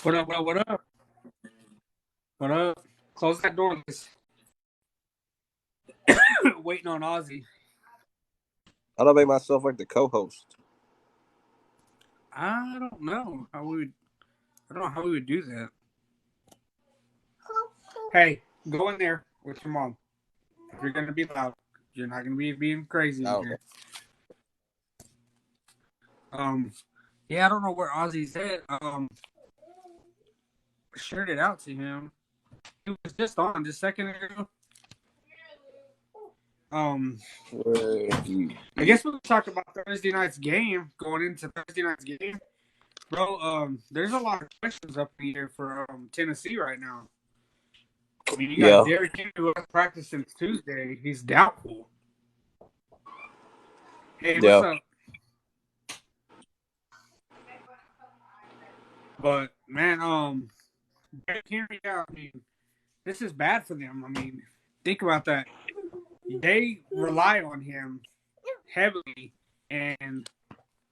What up, what up, what up? What up? Close that door, Liz. Waiting on Ozzy. How do I make myself like the co-host? I don't know how we would. I don't know how we would do that. Hey, go in there with your mom. If you're gonna be loud, you're not gonna be being crazy in here. Yeah, I don't know where Ozzy's at. Shared it out to him. He was just on just a second ago. I guess we'll talk about Thursday night's game. Going into Thursday night's game, bro. There's a lot of questions up in here for Tennessee right now. I mean, you got Derrick Henry who hasn't practiced since Tuesday. He's doubtful. Hey, what's up? But man, Derrick Henry, I mean, this is bad for them. I mean, think about that. They rely on him heavily, and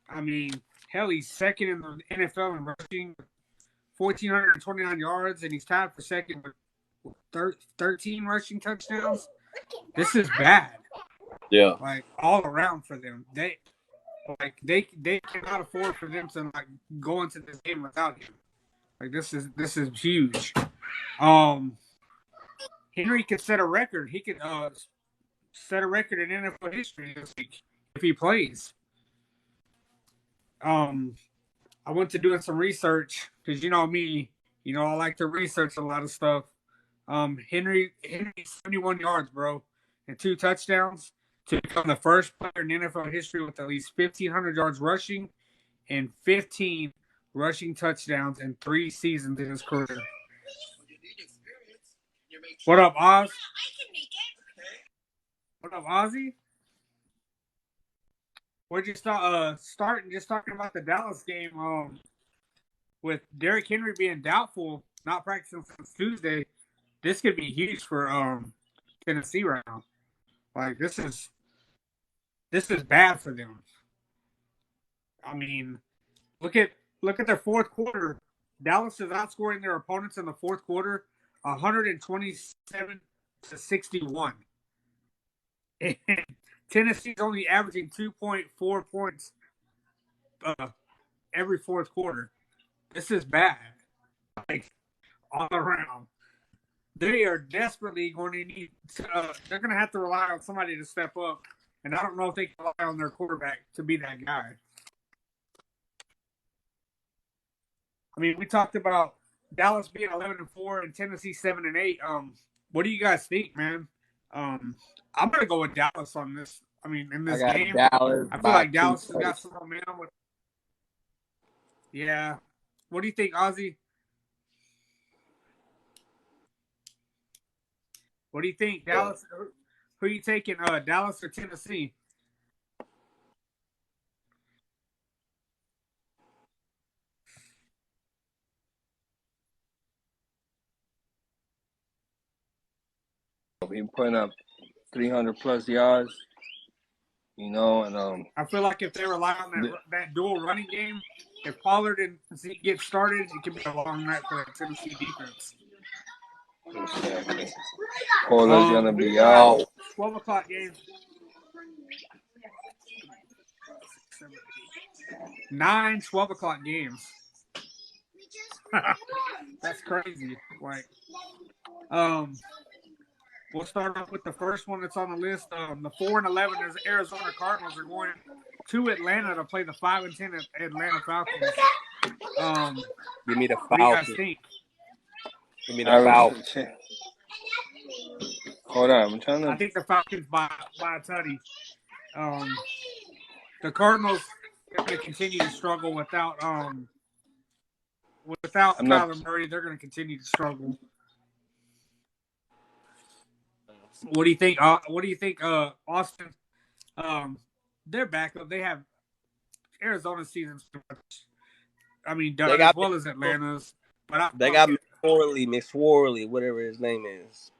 I mean, hell, he's second in the NFL in rushing, 1,429 yards, and he's tied for second with 13 rushing touchdowns. This is bad. Yeah, like all around for them. They cannot afford for them to like go into this game without him. Like this is huge. Henry could set a record. He could set a record in NFL history this week if he plays. I went to doing some research because you know me, I like to research a lot of stuff. Henry 71 yards, bro, and 2 touchdowns to become the first player in NFL history with at least 1,500 yards rushing and 15 rushing touchdowns in 3 seasons in his career. What up, Oz? What up, Ozzy? We're just starting just talking about the Dallas game. With Derrick Henry being doubtful, not practicing since Tuesday, this could be huge for Tennessee right now. Like this is bad for them. I mean, look at their fourth quarter. Dallas is outscoring their opponents in the fourth quarter 127-61. And Tennessee's only averaging 2.4 points every fourth quarter. This is bad. Like all around. They are desperately going to need they're going to have to rely on somebody to step up. And I don't know if they can rely on their quarterback to be that guy. I mean, we talked about Dallas being 11-4 and Tennessee 7-8. What do you guys think, man? I'm gonna go with Dallas on this. I mean, in this game, I feel like Dallas has got some momentum. Yeah. What do you think, Ozzy? What do you think, Dallas? Who are you taking, Dallas or Tennessee? He putting up 300 plus yards, and I feel like if they rely on that dual running game, if Pollard and Zeke get started, it could be a long night for the Tennessee defense. Pollard's gonna be out. 12 o'clock game. 9 12 o'clock games. That's crazy. Like, we'll start off with the first one that's on the list. The 4-11 is Arizona Cardinals are going to Atlanta to play the 5-10 Atlanta Falcons. Give me the Falcons. What do you guys think? Give me the Falcons. Hold on, I'm trying to. I think the Falcons by a tutty. The Cardinals are going to continue to struggle without Kyler Murray. They're going to continue to struggle. What do you think? Austin? Their backup. They have Arizona's season's done as well as Atlanta's. But they got McSorley, whatever his name is.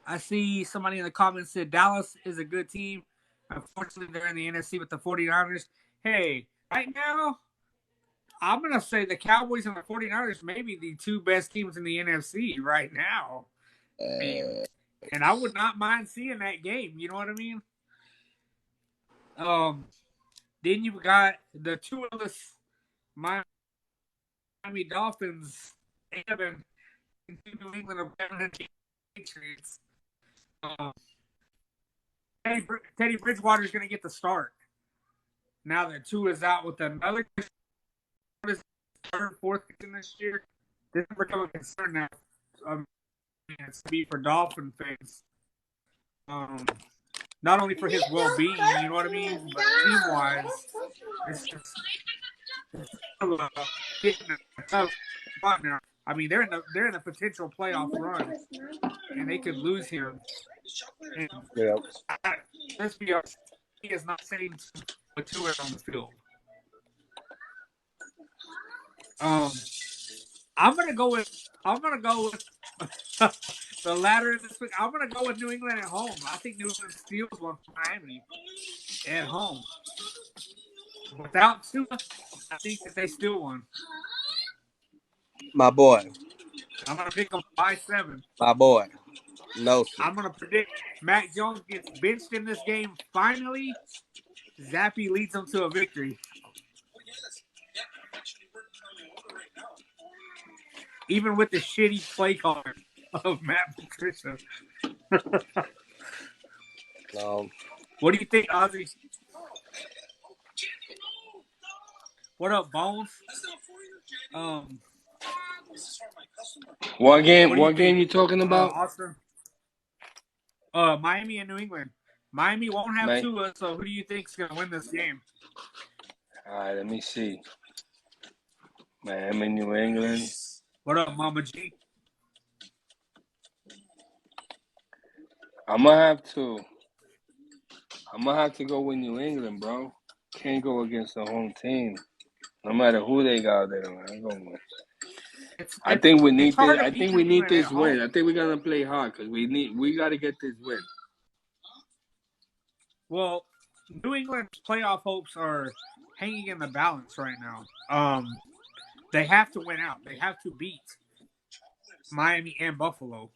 I see somebody in the comments said Dallas is a good team. Unfortunately, they're in the NFC with the 49ers. Hey, right now, I'm going to say the Cowboys and the 49ers may be the two best teams in the NFC right now. I mean, and I would not mind seeing that game. You know what I mean? Then you've got the two of us, Miami Dolphins, and New England are better than the Patriots. Teddy Bridgewater is going to get the start. Now that Tua is out with another third, fourth season this year, this is become a concern now. It's to be for Dolphin fans. Not only for his well-being, you know what I mean, but team-wise, it's just getting a tough spot now. I mean, they're in a potential playoff run, and they could lose him. And let's be honest, he is not saying with Tua on the field. I'm gonna go with the latter this week. I'm gonna go with New England at home. I think New England steals one from Miami at home. Without Tua, I think that they steal one. My boy. I'm gonna pick them by 7. My boy. No, sir. I'm gonna predict Mac Jones gets benched in this game. Finally, Zappy leads them to a victory. Even with the shitty play card of Matt Patricia. What do you think, Ozzy? What up, Bones? What game you talking about? Austin? Miami and New England. Miami won't have Tua, so who do you think is going to win this game? All right, let me see. Miami, New England. What up, Mama G? I'm gonna have to go with New England, bro. Can't go against the home team. No matter who they got there, I'm going with. I think we need this. I think we need this win. I think we're gonna play hard because we got to get this win. Well, New England's playoff hopes are hanging in the balance right now. They have to win out. They have to beat Miami and Buffalo.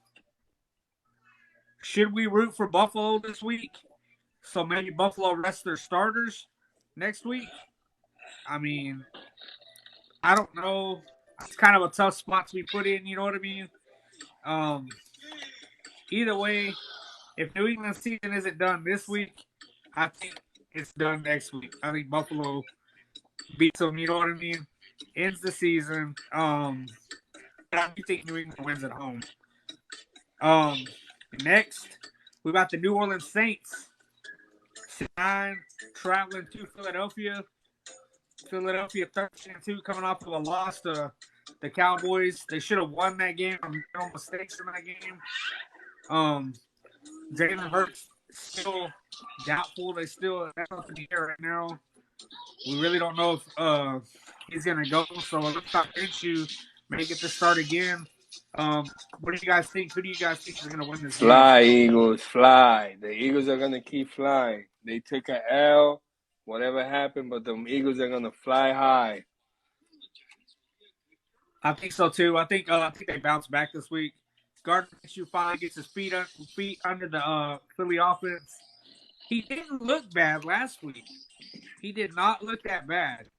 Should we root for Buffalo this week? So maybe Buffalo rest their starters next week? I mean, I don't know. It's kind of a tough spot to be put in, you know what I mean? Either way, if New England's season isn't done this week, I think it's done next week. I think Buffalo beats them, you know what I mean? Ends the season. I do think New England wins at home. Next, we got the New Orleans Saints. 9 traveling to Philadelphia. Philadelphia 13-2 coming off of a loss to the Cowboys. They should have won that game. No mistakes in that game. Jalen Hurts still doubtful. They still that's up in the air right now. We really don't know if he's gonna go. So it looks like Minshew may get to start again. What do you guys think? Who do you guys think is gonna win this Fly, game? Eagles, fly. The Eagles are gonna keep flying. They took an L, whatever happened, but the Eagles are gonna fly high. I think so too. I think they bounce back this week. Gardner Minshew finally gets his feet under the Philly offense. He didn't look bad last week. He did not look that bad.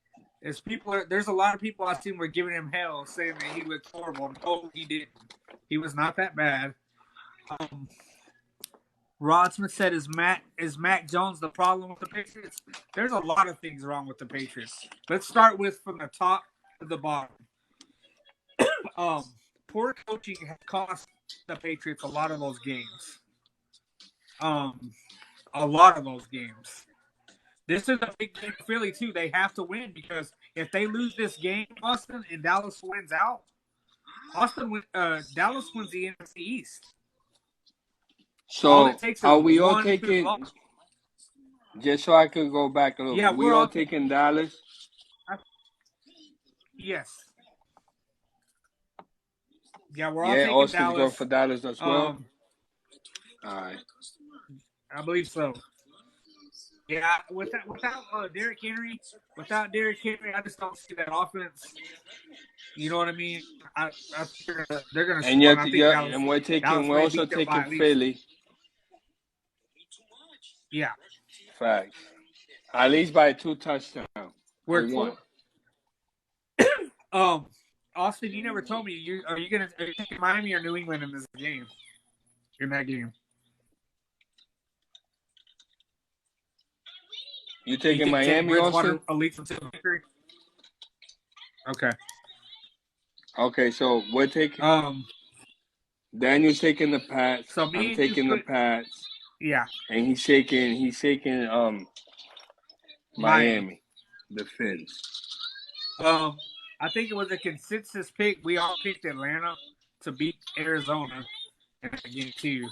There's a lot of people I've seen were giving him hell, saying that he looked horrible. No, he didn't. He was not that bad. Rod Smith said, "Is Mac Jones the problem with the Patriots?" There's a lot of things wrong with the Patriots. Let's start with from the top to the bottom. Poor coaching has cost the Patriots a lot of those games. A lot of those games. This is a big game for Philly too. They have to win because if they lose this game, Austin, and Dallas wins out, Dallas wins the NFC East. So are we all taking? Just so I could go back a little. Yeah, we all taking Dallas. Yes. Yeah, we're all taking Austin's Dallas. going for Dallas as well. All right. I believe so. Yeah, without Derrick Henry, I just don't see that offense. You know what I mean? I think they're gonna And struggle. I think and we're may also beat them by taking at least. Philly. Yeah, Facts. At least by 2 touchdowns. we're Or 1. Austin, you never told me. Are you taking Miami or New England in this game? In that game, You you taking think Teddy Miami, Bridgewater Austin? leads them to victory? Okay. Okay, so we're taking. Um. Daniel's taking the Pats. So I'm me and you taking the put Pats, yeah and he's taking Miami. Miami, the Fins. I think it was a consensus pick. We all picked Atlanta to beat Arizona in that game too.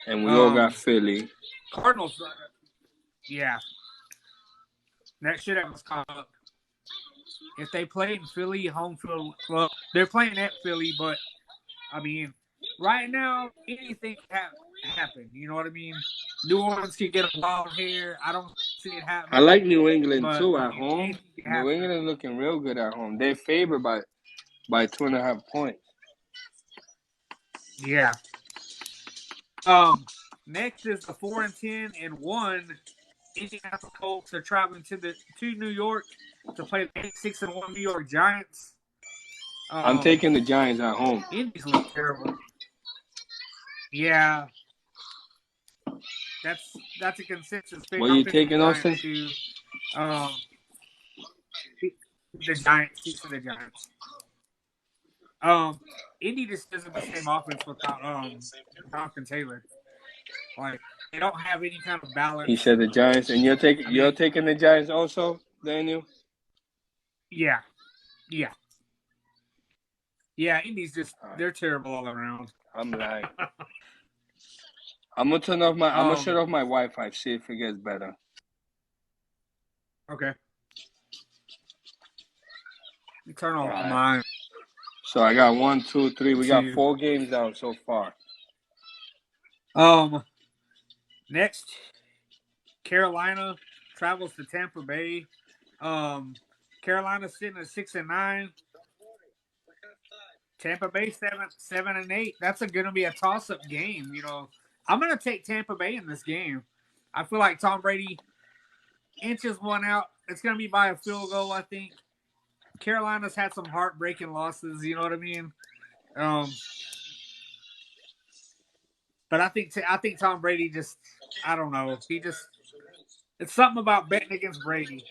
And we all got Philly. Cardinals. Yeah, that should have us caught up. If they play in Philly, home field. Well, they're playing at Philly, but I mean, right now anything can happen. You know what I mean? New Orleans can get a wild hair. I don't see it I happening. like New England But too I at mean, home. anything can New happen. England is looking real good at home. They're favored by 2.5 points. Yeah. Next is the 4-10-1 Indianapolis Colts are traveling to New York to play the 6-1 New York Giants. I'm taking the Giants at home. Indies look terrible. Yeah, that's a consensus pick. What are you taking, Austin? The Giants. He said the Giants. Indy just isn't the same offense without Jonathan Taylor. Like they don't have any kind of balance. He said the Giants, and you're taking the Giants also, Daniel? Yeah. Indy's they're terrible all around. I'm lying. I'm gonna shut off my Wi-Fi. See if it gets better. Okay. You turn off mine. So I got 1, 2, 3. We got 4 games down so far. Next, Carolina travels to Tampa Bay. Carolina's sitting at 6-9. Tampa Bay 7-8. That's gonna be a toss-up game. You know, I'm gonna take Tampa Bay in this game. I feel like Tom Brady inches one out. It's gonna be by a field goal, I think. Carolina's had some heartbreaking losses. You know what I mean? But I think Tom Brady just, I don't know. It's something about betting against Brady.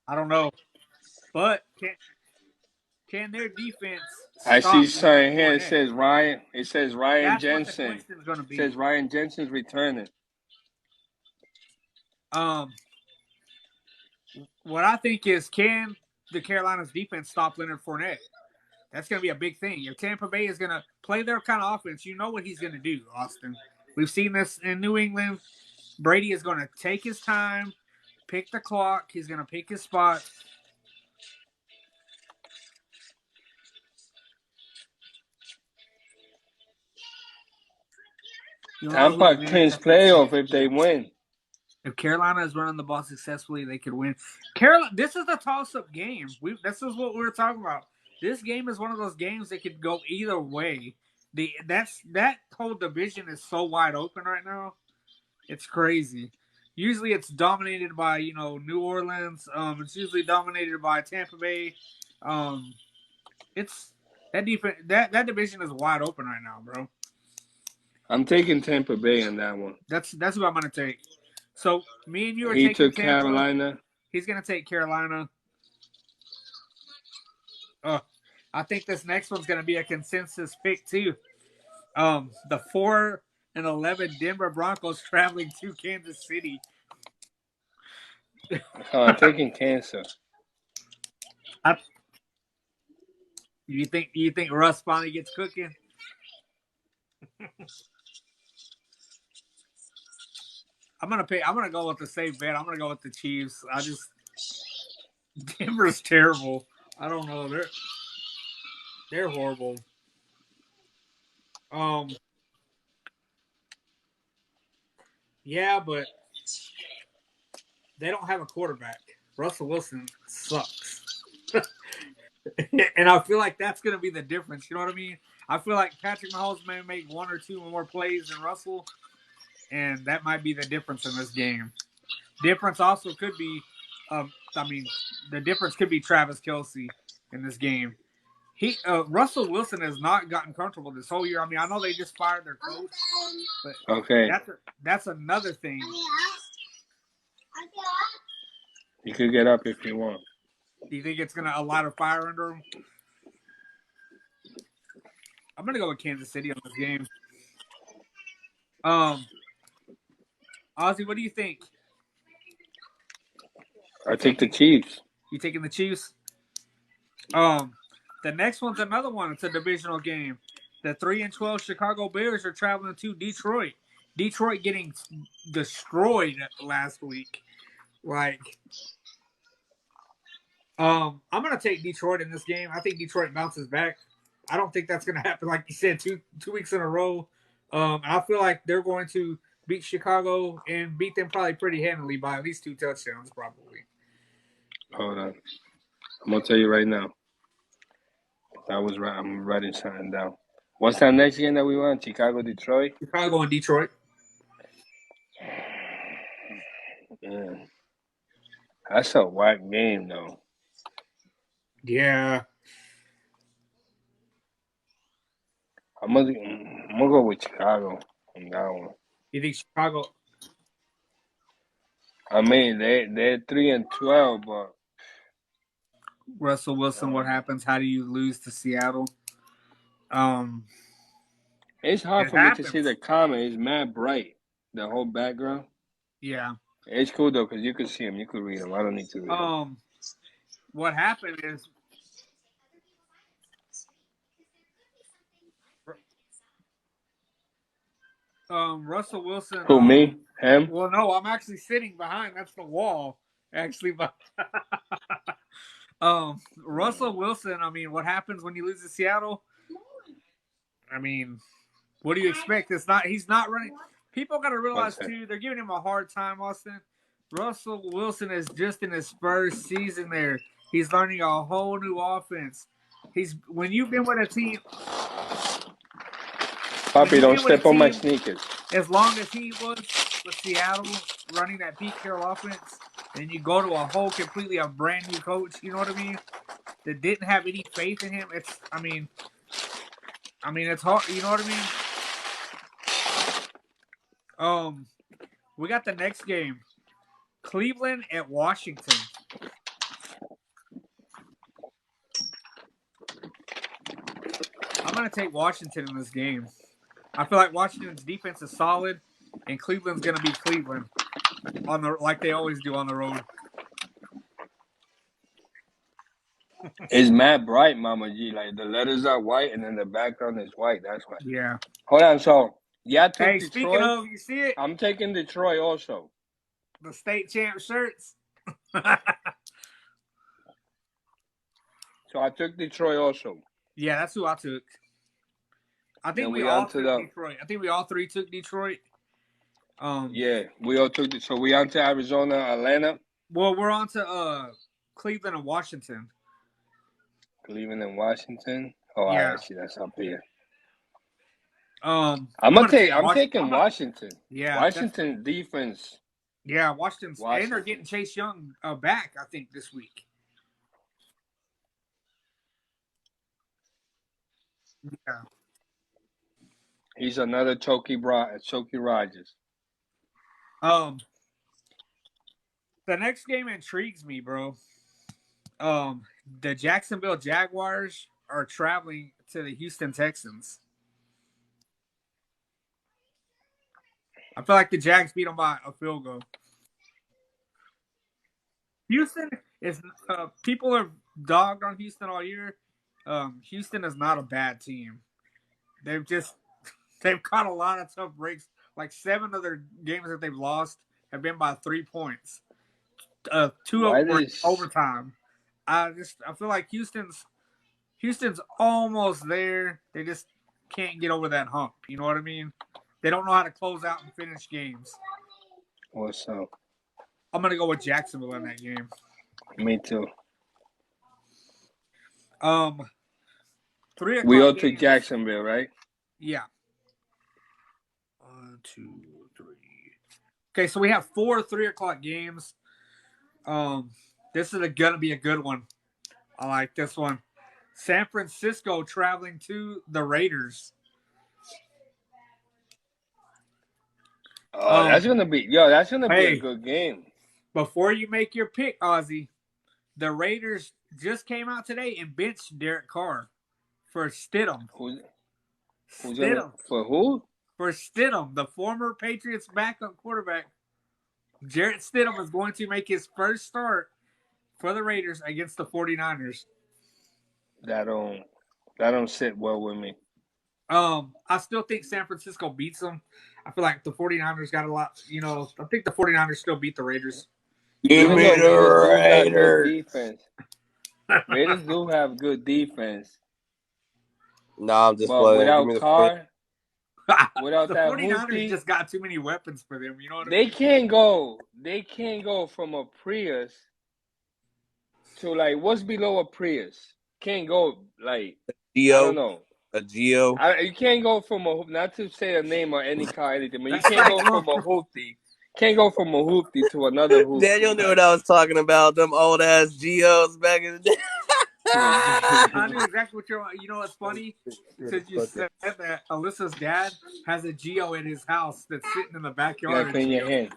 I don't know, but can their defense? I see something here. It says Ryan. That's Jensen. what the question's going to be. It says Ryan Jensen's returning. What I think is, can the Carolina's defense stop Leonard Fournette? That's going to be a big thing. If Tampa Bay is going to play their kind of offense, you know what he's going to do, Austin. We've seen this in New England. Brady is going to take his time, pick the clock. He's going to pick his spots. Tampa clinch playoff if they win. If Carolina is running the ball successfully, they could win. This is a toss-up game. This is what we were talking about. This game is one of those games that could go either way. That whole division is so wide open right now. It's crazy. Usually, it's dominated by New Orleans. It's usually dominated by Tampa Bay. It's that defense. That division is wide open right now, bro. I'm taking Tampa Bay on that one. That's what I'm gonna take. So me and you are taking Tampa. Carolina. He's gonna take Carolina. I think this next one's gonna be a consensus pick too. The 4-11 Denver Broncos traveling to Kansas City. I'm taking Kansas. You think Russ finally gets cooking? I'm gonna go with the safe bet. I'm gonna go with the Chiefs. Denver's terrible. I don't know. They're horrible. Yeah, but they don't have a quarterback. Russell Wilson sucks. And I feel like that's going to be the difference. You know what I mean? I feel like Patrick Mahomes may make one or two more plays than Russell, and that might be the difference in this game. Difference also could be, the difference could be Travis Kelce in this game. Russell Wilson has not gotten comfortable this whole year. I mean, I know they just fired their coach, but Okay. that's another thing. You could get up if you want. Do you think it's gonna a lot of fire under him? I'm gonna go with Kansas City on this game. Ozzy, what do you think? I take the Chiefs. You taking the Chiefs? The next one's another one. It's a divisional game. The 3-12 Chicago Bears are traveling to Detroit. Detroit getting destroyed last week. I'm gonna take Detroit in this game. I think Detroit bounces back. I don't think that's gonna happen, like you said, two weeks in a row. I feel like they're going to beat Chicago and beat them probably pretty handily by at least 2 touchdowns, probably. Hold on. I'm gonna tell you right now. I was right. I'm writing something down. What's that next game that we want? Chicago, Detroit? Chicago and Detroit. Man. That's a whack game, though. Yeah. I'm gonna go with Chicago on that one. You think Chicago? I mean, they're 3-12, but Russell Wilson, what happens? How do you lose to Seattle? It's hard for me to see the comment. It's mad bright, the whole background. Yeah. It's cool, though, because you can see them. You can read them. I don't need to read them. What happened is Russell Wilson. Who, me? Him? Well, no, I'm actually sitting behind. That's the wall. Actually, but Russell Wilson. I mean, what happens when you lose to Seattle? I mean, what do you expect? He's not running. People got to realize too. They're giving him a hard time, Austin. Russell Wilson is just in his first season there. He's learning a whole new offense. When you've been with a team. Poppy, don't step on my sneakers. As long as he was with Seattle running that Pete Carroll offense, and you go to a whole completely a brand new coach, you know what I mean? That didn't have any faith in him. It's hard. You know what I mean? We got the next game, Cleveland at Washington. I'm gonna take Washington in this game. I feel like Washington's defense is solid, and Cleveland's gonna be Cleveland like they always do on the road. It's mad bright, Mama G. Like the letters are white, and then the background is white. That's why. Yeah. Hold on. So I took Detroit. Speaking of, you see it? I'm taking Detroit also. The state champ shirts. So I took Detroit also. Yeah, that's who I took. I think we all took Detroit. I think we all three took Detroit. Yeah, we all took it. So we on to Arizona, Atlanta. Well, we're on to Cleveland and Washington. Cleveland and Washington. Oh, yeah. I see. That's up here. I'm taking Washington. Yeah, Washington defense. Yeah, Washington. And they're getting Chase Young back, I think, this week. Yeah. He's another Choky Rogers. The next game intrigues me, bro. The Jacksonville Jaguars are traveling to the Houston Texans. I feel like the Jags beat them by a field goal. Houston is people have dogged on Houston all year. Houston is not a bad team. They've caught a lot of tough breaks. Like 7 of their games that they've lost have been by 3 points. 2 of them were overtime. I feel like Houston's almost there. They just can't get over that hump. You know what I mean? They don't know how to close out and finish games. What's up? I'm gonna go with Jacksonville in that game. Me too. 3 o'clock. We all took Jacksonville, right? Yeah. 1, 2, 3. Okay, so we have 4 3 o'clock games. This is gonna be a good one. I like this one. San Francisco traveling to the Raiders. Oh, that's gonna be a good game. Before you make your pick, Ozzy, the Raiders just came out today and benched Derek Carr for Stidham. For who? For Stidham, the former Patriots backup quarterback. Jarrett Stidham is going to make his first start for the Raiders against the 49ers. That don't sit well with me. I still think San Francisco beats them. I feel like the 49ers got a lot, I think the 49ers still beat the Raiders. Give me the Raiders. Raiders do have good defense. Nah, I'm just playing. Without Carr, without the that 49ers hoopty, just got too many weapons for them. You know what I they mean? They can't go from a Prius to like what's below a Prius. Can't go like Geo. I don't know. A Geo. You can't go from not to say a name or any car or anything, but you can't go from a hoopty. Can't go from a hoopty to another hoopty. Daniel knew what I was talking about. Them old ass Geos back in the day. I knew exactly what you're. You know what's funny? Since you said that Alyssa's dad has a Geo in his house that's sitting in the backyard. Clean your hand.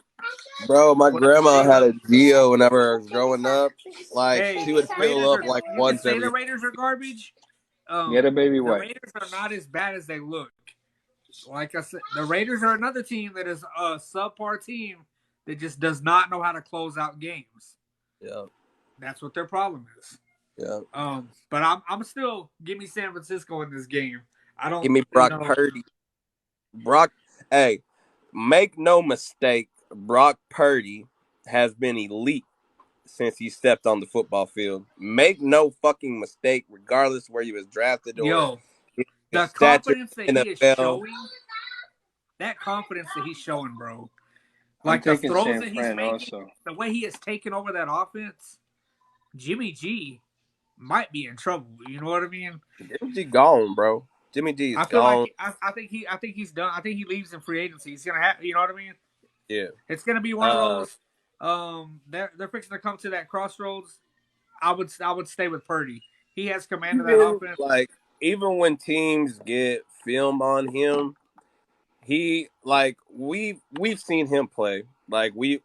Bro, my grandma had a Geo whenever I was growing up. Like, she would fill up like once every. The Raiders are garbage. Get a baby The wet. Raiders are not as bad as they look. Like I said, the Raiders are another team that is a subpar team that just does not know how to close out games. Yeah. That's what their problem is. Yeah. But I'm still give me San Francisco in this game. I don't give me Brock Purdy. Hey, make no mistake, Brock Purdy has been elite since he stepped on the football field. Make no fucking mistake, regardless where he was drafted or the confidence that he is showing. That confidence that he's showing, bro. Like the throws that he's making, the way he has taken over that offense, Jimmy G might be in trouble. You know what I mean? Jimmy G gone, bro. Jimmy G is gone. I think he's done. I think he leaves in free agency. He's gonna have. You know what I mean? Yeah. It's gonna be one of those. They're fixing to come to that crossroads. I would stay with Purdy. He has command of that offense. Like even when teams get film on him, he like we've seen him play. Like we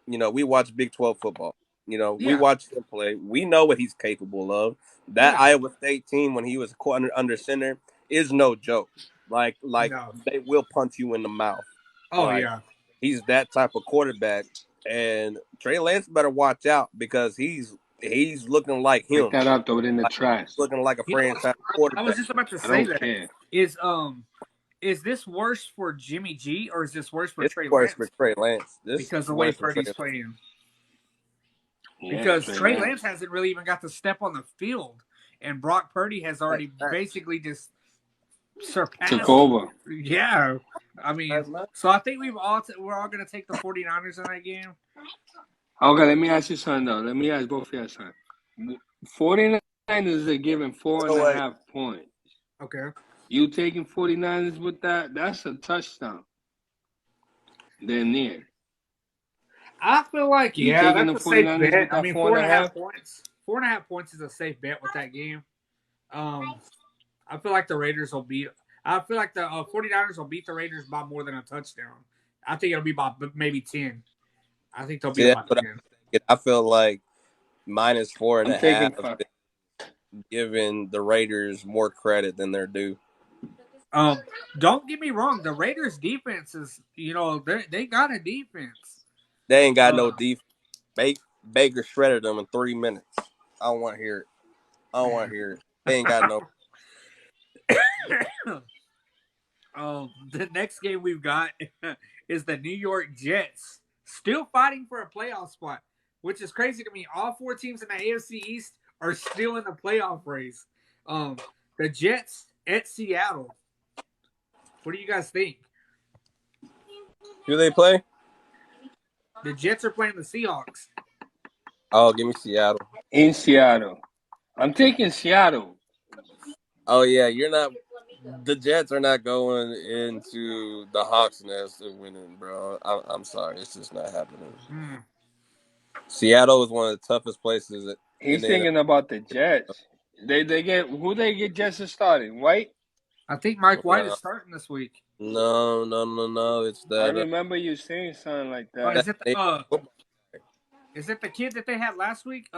watch Big 12 football. We watch him play. We know what he's capable of. That Iowa State team when he was under center is no joke. Like they will punch you in the mouth. He's that type of quarterback, and Trey Lance better watch out because he's looking like him. Pick that up, throw it in the trash. Looking like a franchise quarterback. I was just about to say that. Is this worse for Jimmy G or is this worse for Trey Lance? It's worse for Trey Lance. Because the way Purdy's playing. Because Trey Lance hasn't really even got to step on the field, and Brock Purdy has already basically just surpassed. Took over. Yeah. I mean, so I think we're all going to take the 49ers in that game. Okay, let me ask you something, though. Let me ask both of you something. 49ers are giving 4.5 points. Okay. You taking 49ers with that? That's a touchdown. They're near. I feel like, that's a safe bet. I mean, 4.5 points. 4.5 points is a safe bet with that game. I feel like the Raiders will beat. I feel like the 49ers will beat the Raiders by more than a touchdown. I think it'll be by maybe 10. I think they'll be about 10. I feel like minus 4.5 giving the Raiders more credit than they're due. Don't get me wrong. The Raiders' defense is, they got a defense. They ain't got no defense. Baker shredded them in 3 minutes. I don't want to hear it. They ain't got no. The next game we've got is the New York Jets, still fighting for a playoff spot. which is crazy to me. All 4 teams in the AFC East are still in the playoff race. The Jets at Seattle. What do you guys think? Who they play? The Jets are playing the Seahawks. Oh, give me Seattle. In Seattle. I'm taking Seattle. Oh yeah, you're not. The Jets are not going into the Hawks nest and winning, bro. I'm sorry, it's just not happening. Seattle is one of the toughest places He's thinking about the Jets. They get Jets starting? White? I think Mike White is starting this week. No. It's that. I remember you saying something like that. Is it the kid that they had last week?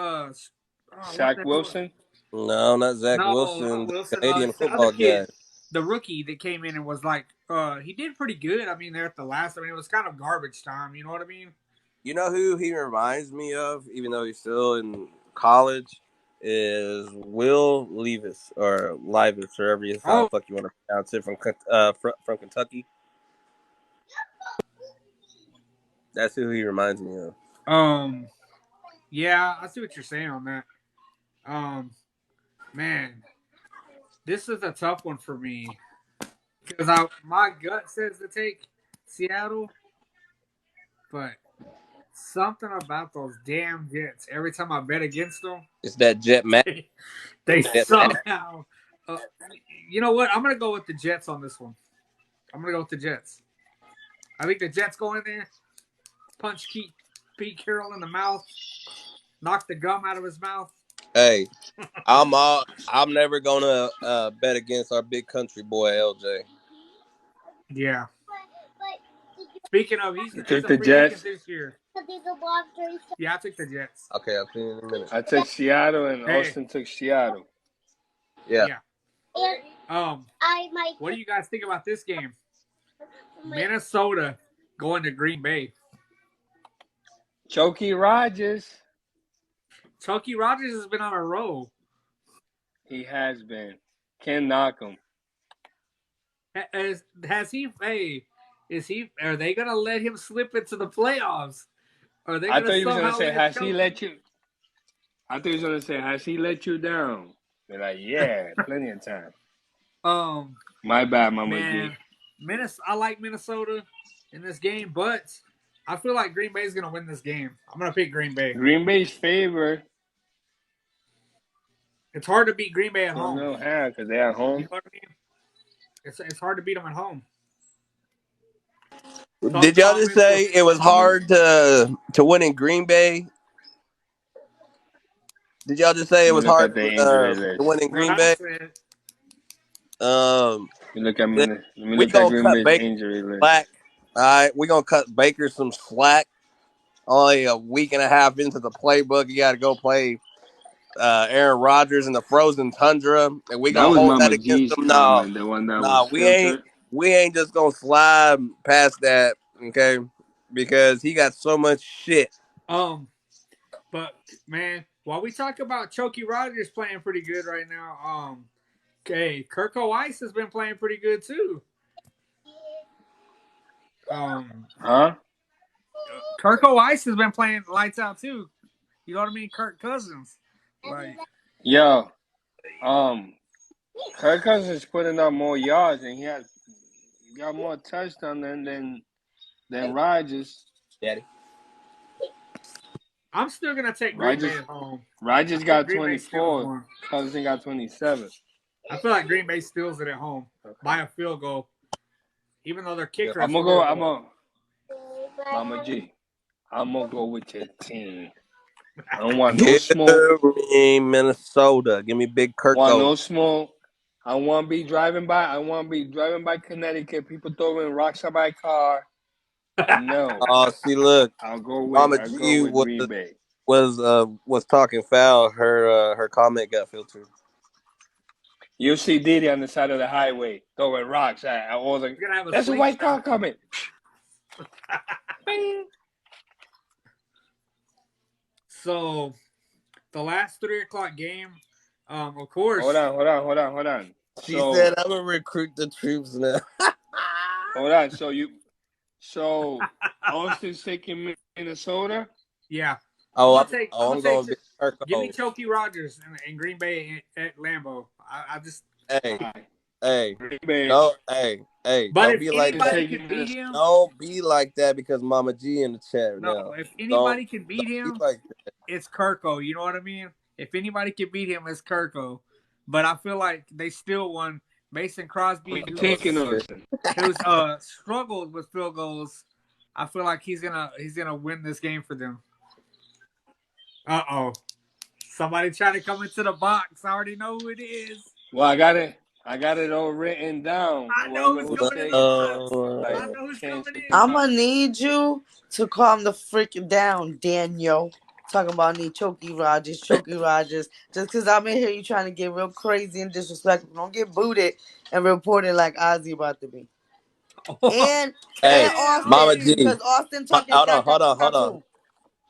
Zach Wilson? No, not Zach Wilson. Not Wilson. Canadian It's the football other kid, guy. the rookie that came in and was like, he did pretty good. I mean, they're at the last. I mean, it was kind of garbage time. You know what I mean? You know who he reminds me of, even though he's still in college, is Will Levis or Levis, or however the fuck you want to pronounce it, from Kentucky. That's who he reminds me of. Yeah, I see what you're saying on that. Man, this is a tough one for me because my gut says to take Seattle, but something about those damn Jets. Every time I bet against them, it's that Jet Mac. they somehow. You know what? I'm gonna go with the Jets on this one. I'm gonna go with the Jets. I think the Jets go in there, punch Pete Carroll in the mouth, knock the gum out of his mouth. Hey, I'm never gonna bet against our big country boy LJ. Yeah. Speaking of, he's You a took free the Jets? agent this year. Yeah, I took the Jets. Okay, I'll see you in a minute. I took Seattle, and Austin took Seattle. Yeah. What do you guys think about this game? Minnesota going to Green Bay. Chucky Rogers. Chucky Rogers has been on a roll. He has been. Can't knock him. Has he? Hey, is he? Are they gonna let him slip into the playoffs? Are they? I thought he was gonna say, "Has he let you?" I thought he was gonna say, "Has he let you down?" They're like, "Yeah, plenty of time." My bad, Mama G. I like Minnesota in this game, but I feel like Green Bay is gonna win this game. I'm gonna pick Green Bay. Green Bay's favored. It's hard to beat Green Bay at home. No, how? Because they're at home. You know what I mean? It's hard to beat them at home. Did y'all just say it was hard to win in Green Bay? Did y'all just say it was hard to win in Green Bay? You look at me. We gonna cut Baker slack. All right, we gonna cut Baker some slack. Only a week and a half into the playbook, you got to go play Aaron Rodgers in the frozen tundra, and we gonna hold that against him. No, we ain't just gonna slide past that, okay? Because he got so much shit. But man, while we talk about Chucky Rogers playing pretty good right now, okay, Kirko Weiss has been playing pretty good too. Kirko Weiss has been playing lights out too. You know what I mean? Kirk Cousins. Like, yo, Kirk Cousins is putting up more yards, and he got more touchdowns than Rodgers. Daddy. I'm still gonna take Green Bay at home. Rodgers got 24. Cousins got 27. I feel like Green Bay steals it at home by a field goal, even though their kicker. Mama G. I'm gonna go with your team. I don't want no smoke. Minnesota. Give me big Kirk. Want no smoke. I want to be driving by Connecticut. People throwing rocks at my car. No. Oh, see, look. I'll go with Mama G Green Bay. Was talking foul. Her comment got filtered. You see Diddy on the side of the highway throwing rocks at all the. There's a white car coming. So, the last 3:00 game, of course. Hold on. She said, "I'm gonna recruit the troops now." Hold on. So Austin's taking Minnesota. Yeah. I'm Oh, gonna take. I'm gonna I'm take. going to be Give me Kirko. Chokey Rogers in Green Bay at Lambeau. I just. Hey, Alright. hey, Green Bay. But don't if be like that. anybody Taking can beat this. him, Don't be like that because Mama G in the chat no. now. If Don't anybody can beat don't be him, like that. it's Kirko. You know what I mean? If anybody can beat him, it's Kirko. But I feel like they still won. Mason We Crosby, taking Austin. who's struggled with field goals, I feel like he's gonna win this game for them. Oh, somebody trying to come into the box. I already know who it is. Well, I got it. I got it all written down. I know Whoever who's who coming in say the it, box. like I know who's change coming the in. tonight. I'ma need you to calm the freaking down, Daniel. Talking about need Chokey Rogers, Just because I'm in here, you trying to get real crazy and disrespectful. Don't get booted and reported like Ozzy about to be. And Hey, Mama Damn. G. Because Austin talking caca too.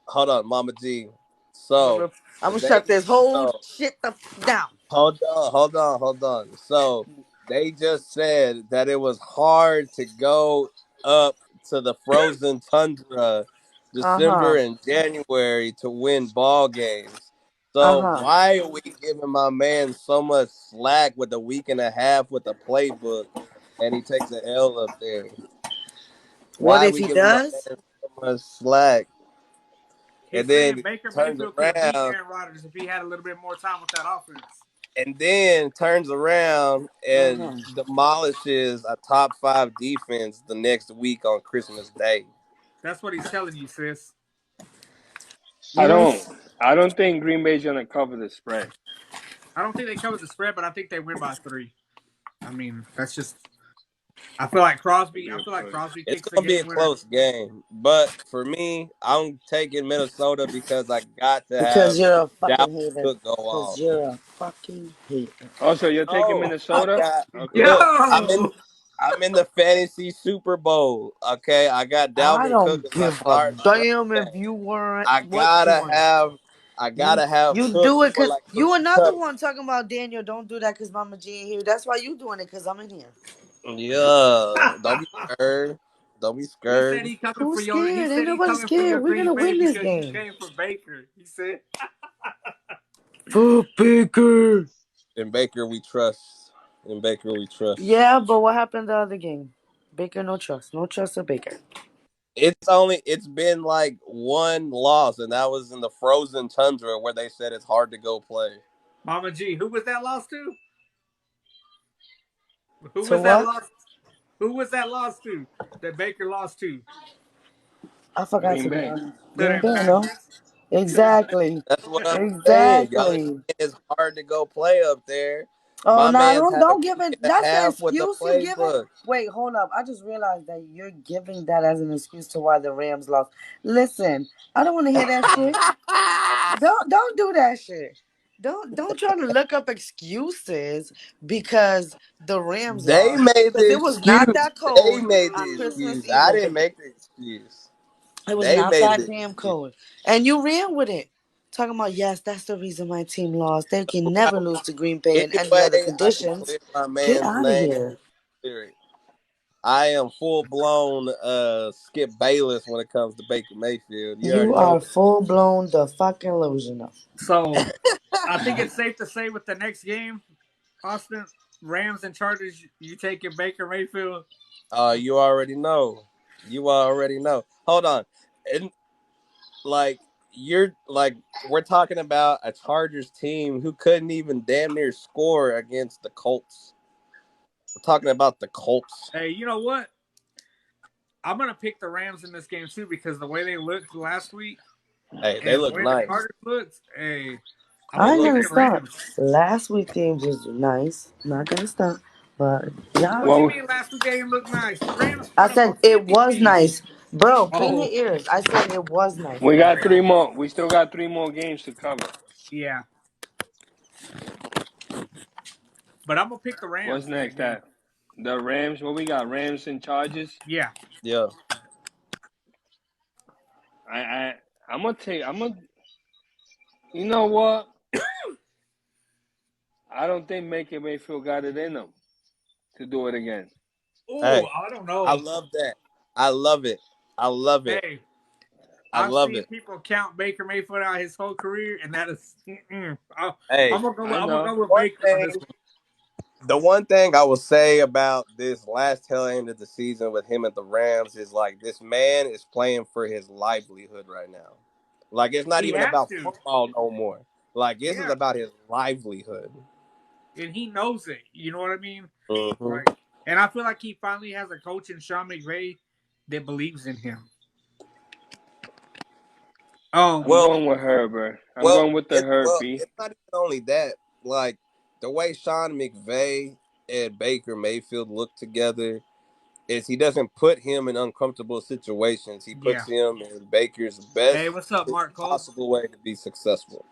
Hold on, Mama G. I'm So gonna they shut this whole so shit down. hold on. So they just said that it was hard to go up to the frozen tundra Uh December huh. and January to win ball games. Uh So huh. why are we giving my man so much slack with a week and a half with the playbook and he takes an L up there? What Why are if we he giving my does? man so much slack? And He's saying then Baker turns Mayfield could have beat around Aaron Rodgers if he had a little bit more time with that offense. Uh and huh. demolishes a top five defense the next week on Christmas Day. That's what he's telling you, sis. I Mm. don't. I don't think Green Bay's gonna cover the spread. I don't think they cover the spread, but I think they win by 3. I mean, that's just. I feel like It'll Crosby. be I a feel like push. Crosby It's kicks the gonna be game a winner. close game, but for me, I'm taking Minnesota because I got to Because have you're a Dalvin fucking hater. Cook go Because off. you're a fucking hater. Also, you're taking Oh, I Minnesota. got Okay. look. Yo, I'm in the fantasy Super Bowl. Okay, I got I Dalvin Cook don't as my give a starting running damn back. if you weren't I what you gotta want. have I You gotta have you Cook do it for because like you 3 another touchdowns. one talking about Daniel. Don't do that because Mama G ain't here. That's why you doing it because I'm in here. Yeah, don't be scared. Don't be he said scared. he coming for Who's your. He scared? Ain't said he nobody coming for scared. your We're Green gonna Bay win this because you game. came from Baker. He said. For Baker. In Baker we trust. In Baker we trust. Yeah, but what happened the other game? Baker, no trust. No trust of Baker. It's been like one loss, and that was in the frozen tundra where they said it's hard to go play. Mama G, who was that lost to? Who To was that what? lost? Who was that lost to? That Baker lost to? I forgot Green to be Bay. honest. To Green them Bay, no? Packers. Exactly. That's what I'm saying. Y'all are Exactly. saying it's hard to go play up there. Oh My no, man's don't had a don't give week it. and a That's the half with the excuse you giving. playbook. Wait, hold up. I just realized that you're giving that as an excuse to why the Rams lost. Listen, I don't want to hear that shit. Don't do that shit. Don't try to look up excuses because the Rams They lost made because the it was not excuse. that They cold made on the Christmas excuse. Eve. I Okay, didn't make the excuse. it was They not made that the damn excuse. cold, and you ran with it. Talking about yes, that's the reason my team lost. They can never lose to Green Bay in any other Anyway, I can conditions. clear my Get man's out of name. here. Clear it. I am full blown Skip Bayless when it comes to Baker Mayfield. You already You know are that. full blown the fucking illusional. So I think it's safe to say with the next game, Austin Rams and Chargers, you taking Baker Mayfield. You already know. You already know. Hold on. And like you're like we're talking about a Chargers team who couldn't even damn near score against the Colts. We're talking about the Colts. Hey, you know what? I'm gonna pick the Rams in this game too because the way they looked last week Hey, they and the look way the nice. Chargers looked, hey, I'm They I gonna ain't look pick gonna the stop. Rams. Last week games was nice. Not gonna stop. But yeah, What you Well, mean last week game looked nice? The Rams I put up a said it 50 was piece. nice. Bro, clean your Oh, ears. I said it was nice. we got Okay. three more. We still got three more games to cover. yeah. But I'm gonna pick the What's Rams in that next? game. That the Rams. What we got? Rams and Chargers. Yeah. yeah. I I I'm gonna take. I'm gonna. You know what? I don't think Baker Mayfield got it in him to do it again. Oh, Hey, I don't I know. love that. I love it. I love it. Hey, I've love seen it. people count Baker Mayfield out his whole career, and that is. Hey, I'm gonna go. I'm gonna know. go with one Baker on thing this one. the one thing I will say about this last tail end of the season with him at the Rams is like this man is playing for his livelihood right now. Like it's not He even has about to. football no more. Like this is Yeah, about his livelihood. and he knows it. You know what I mean? Hmm. Like, and I feel like he finally has a coach in Sean McVay that believes in him. I'm Well, going with Herbert. I'm going with the Herbie. it's not even only that. Like the way Sean McVay and Baker Mayfield look together is he doesn't put him in uncomfortable situations. He Yeah. puts him in Baker's Hey, best what's up, Mark Cole? possible way to be successful.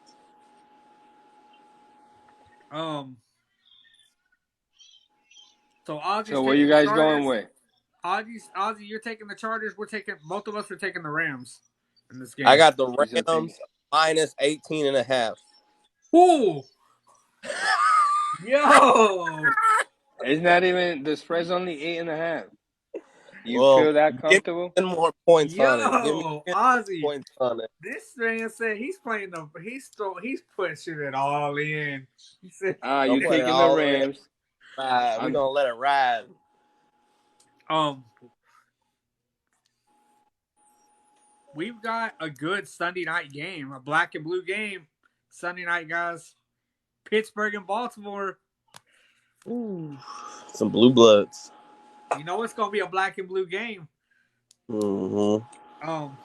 Um, so So Ozzy's where you taking the guys going Chargers. with? Ozzy, you're taking the Chargers. We're taking both of us are taking the Rams in this I game. got the He's gonna take. Rams minus 18 and a half. Ooh, yo, It's not even the spread's only 8.5. You Well, feel that give me comfortable? 10 more points on it. Give me yo, 10 Ozzy. points on it. This man said he's playing the he's pushing it all in. He said, I'm You putting it taking the all in. Rams? We're I'm going to let it ride. um, we've got a good Sunday night game, a black and blue game. Sunday night, guys. Pittsburgh and Baltimore. Ooh. Some blue bloods. You know it's gonna be a black and blue game. Mm-hmm. Um,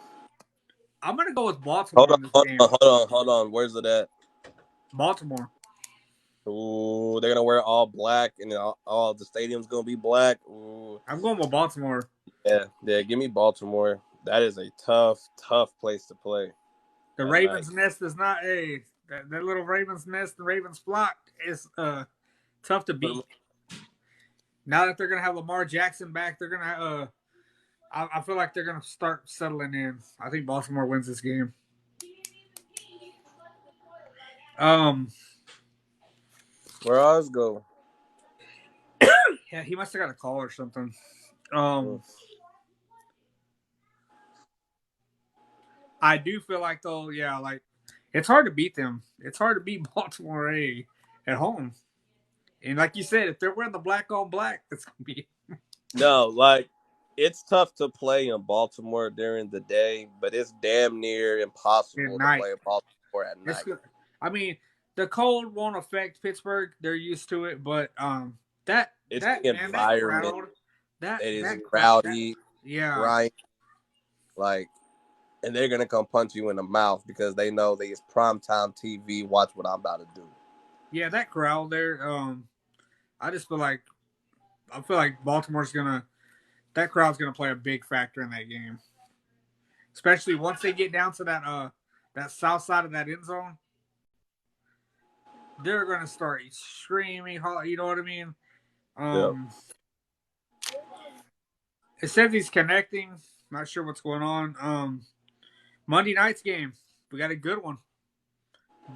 I'm gonna go with Hold Baltimore on, in this hold on, game. hold on, hold on. Where's it at? Baltimore. Ooh, they're gonna wear all black, and all the stadium's gonna be black. Ooh, I'm going with Baltimore. yeah. Give me Baltimore. That is a tough place to play The at night. Ravens nest is not a that little Ravens nest, the Ravens flock is tough to Put 'em- beat. Now that they're gonna have Lamar Jackson back, they're gonna I feel like they're gonna start settling in. I think Baltimore wins this game. Um, Where ours go? yeah, he must have got a call or something. Mm. Um, I do feel like though, yeah, like it's hard to beat them. It's hard to beat Baltimore at home. And like you said, if they're wearing the black on black, it's gonna be No, like it's tough to play in Baltimore during the day, but it's damn near at impossible to night. play in Baltimore at It's night. good. I mean, the cold won't affect Pittsburgh. They're used to it, but that It's that the man, that environment crowd, that that is that crowd, that rowdy, yeah, grind, like, and they're gonna come punch you in the mouth because they know that it's primetime TV. Watch what I'm about to do. yeah, that crowd there. I just feel like Baltimore's gonna that crowd's gonna play a big factor in that game, especially once they get down to that south side of that end zone. They're gonna start screaming. You know what I mean? Yeah. Um, it says he's connecting. Not sure what's going on. Monday night's game. We got a good one.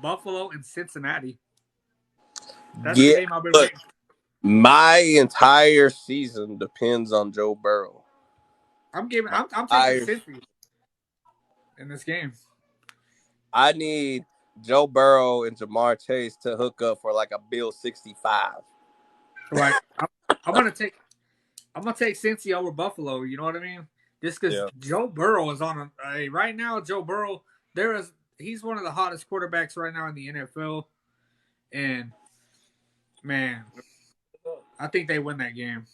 Buffalo and Cincinnati. That's the Get game I've been look. waiting. My entire season depends on Joe Burrow. I'm giving. My I'm taking entire, Cincy in this game. I need Joe Burrow and Jamar Chase to hook up for like a Bill 65. Like I'm gonna take. I'm gonna take Cincy over Buffalo. You know what I mean? Just because Yeah. Joe Burrow is on right now. Joe Burrow, he's one of the hottest quarterbacks right now in the NFL, and man, I think they win that game.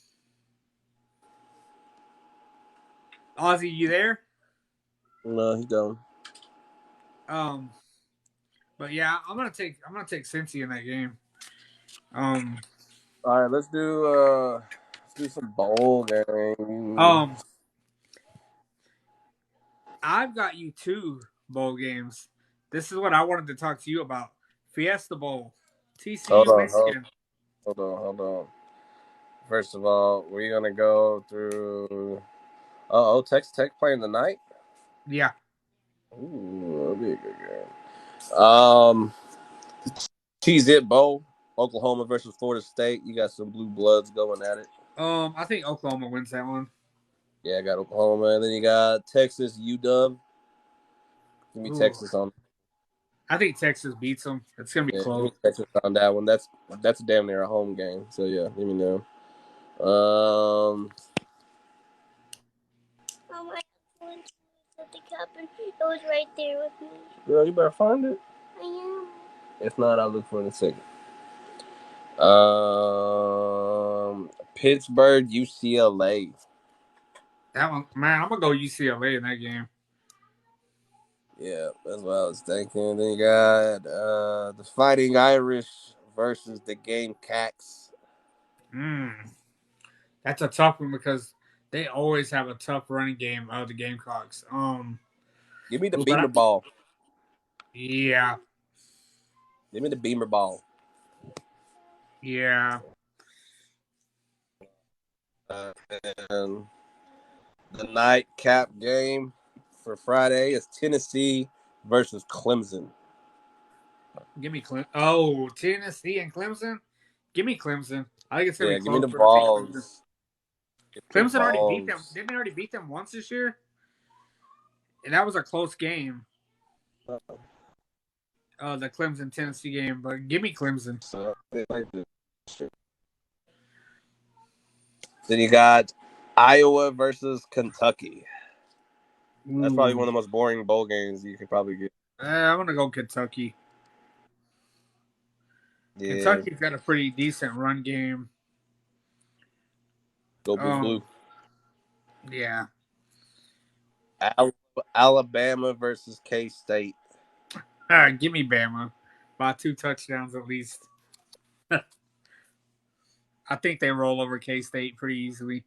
Ozzy, you there? No, he don't. Um, but yeah, I'm gonna take Cincy in that game. Um, All right, let's do some bowl game. um, I've got you two bowl games. This is what I wanted to talk to you about. Fiesta Bowl, Hold TCU, on, hold, Michigan. hold on, hold on. First of all, we're gonna go through. Oh, Texas Tech playing tonight. Yeah. Ooh, that'll be a good game. Cheese It Bowl, Oklahoma versus Florida State. You got some blue bloods going at it. I think Oklahoma wins that one. Yeah, I got Oklahoma, and then you got Texas UW. Give me Ooh. Texas on. I think Texas beats them. It's gonna be Yeah, close. give me Texas on that one. That's damn near a home game. So yeah, give me them. I went to the cup and it was right there with me. Girl, you better find it. I am. If not, I'll look for it in a second. Pittsburgh, UCLA. That one, man, I'm gonna go UCLA in that game. Yeah, that's what I was thinking. Then you got the Fighting Irish versus the Gamecocks. That's a tough one because they always have a tough running game of the Gamecocks. Give me the but Beamer ball. Yeah. Give me the Beamer ball. Yeah. And the nightcap game for Friday is Tennessee versus Clemson. Give me Clemson. Oh, Tennessee and Clemson. Give me Clemson. I think it's gonna Yeah, be give me close, the but I think Clemson. balls. Clemson already beat them. Didn't they already beat them once this year? And that was a close game. The Clemson Tennessee game, but give me Clemson. Then you got Iowa versus Kentucky. Ooh. That's probably one of the most boring bowl games you could probably get. I'm gonna go Kentucky. Yeah. Kentucky's got a pretty decent run game. Go blue. Yeah. Alabama versus K-State. Give me Bama by 2 touchdowns at least. I think they roll over K-State pretty easily.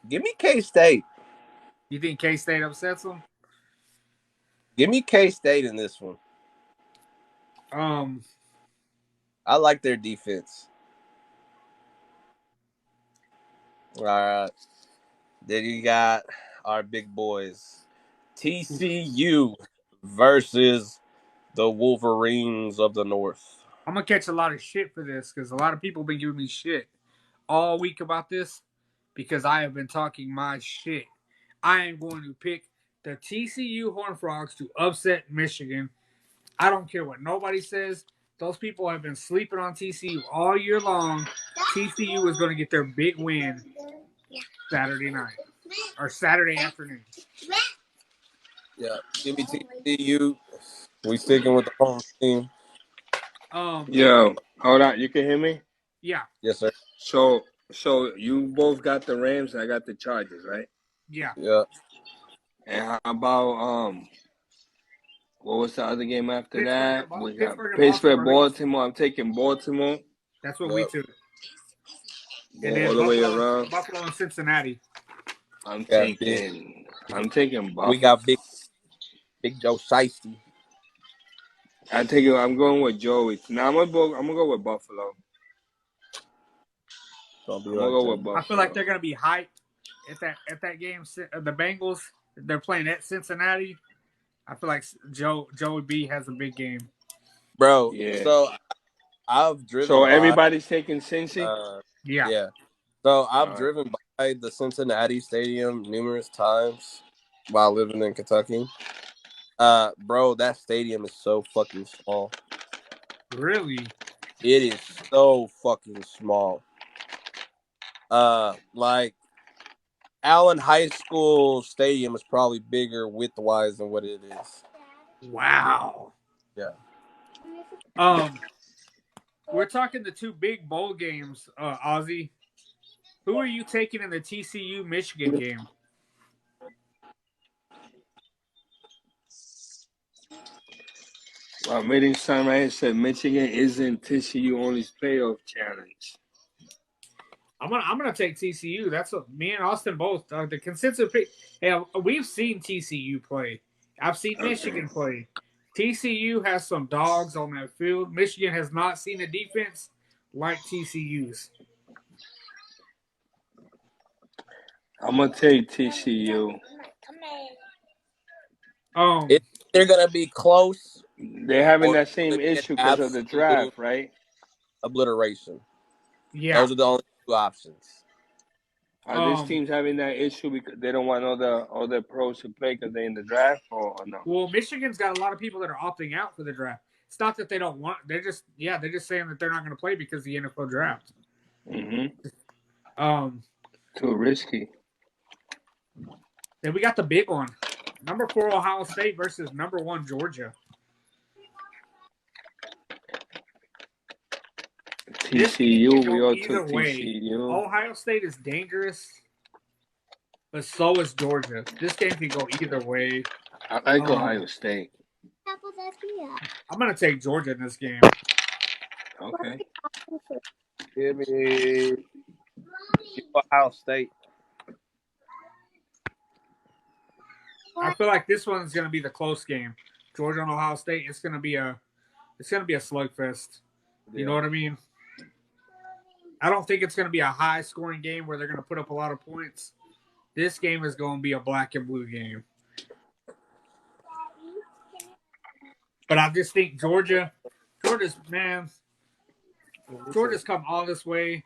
Give me K-State. You think K-State upsets them? Give me K-State in this one. I like their defense. All right. Then you got our big boys. TCU versus the Wolverines of the North. I'm going to catch a lot of shit for this because a lot of people have been giving me shit all week about this because I have been talking my shit. I am going to pick the TCU Horned Frogs to upset Michigan. I don't care what nobody says. Those people have been sleeping on TCU all year long. TCU is going to get their big win Saturday night or Saturday afternoon. Yeah, give me TCU. We sticking with the home team. Yo, hold on. You can hear me? Yeah. Yes, sir. So you both got the Rams and I got the Chargers, right? Yeah. Yeah. And how about what was the other game after that? We got Pittsburgh, Baltimore. I'm taking Baltimore. That's what we took. And All then the way around. Buffalo and Cincinnati. I'm taking Buffalo. We got big Joe Shiesty. I'm going with Joey. Now I'm gonna go with Buffalo. I'm gonna go with Buffalo. I feel like they're gonna be hyped at that game. The Bengals, they're playing at Cincinnati. I feel like Joey B has a big game. Bro, yeah. So I've driven. So everybody's taking Cincy. Yeah. So I've driven by the Cincinnati Stadium numerous times while living in Kentucky. Bro, that stadium is so fucking small. Really? It is so fucking small. Like Allen High School Stadium is probably bigger width-wise than what it is. Wow. Yeah. We're talking the 2 big bowl games, Ozzy. Who are you taking in the TCU Michigan game? Well, reading some right here said Michigan isn't TCU only playoff challenge. I'm gonna take TCU. That's what me and Austin both. The consensus pick. Yeah, we've seen TCU play. I've seen Michigan play. TCU has some dogs on that field. Michigan has not seen a defense like TCU's. I'm gonna take TCU. They're gonna be close. They're having that same issue because of the draft, right? Obliteration. Yeah. Those are the only 2 options. Are these teams having that issue because they don't want all the pros to play because they're in the draft or no? Well, Michigan's got a lot of people that are opting out for the draft. It's not that they don't want. They're just saying that they're not going to play because of the NFL draft. Too risky. Then we got the big one, number 4 Ohio State versus number 1 Georgia. TCU, we all either took way. TCU. Ohio State is dangerous, but so is Georgia. This game can go either way. I like Ohio State. I'm going to take Georgia in this game. Okay. Give me Ohio State. I feel like this one is going to be the close game. Georgia and Ohio State. It's going to be a slugfest. You know what I mean? I don't think it's going to be a high scoring game where they're going to put up a lot of points. This game is going to be a black and blue game. But I just think Georgia's come all this way.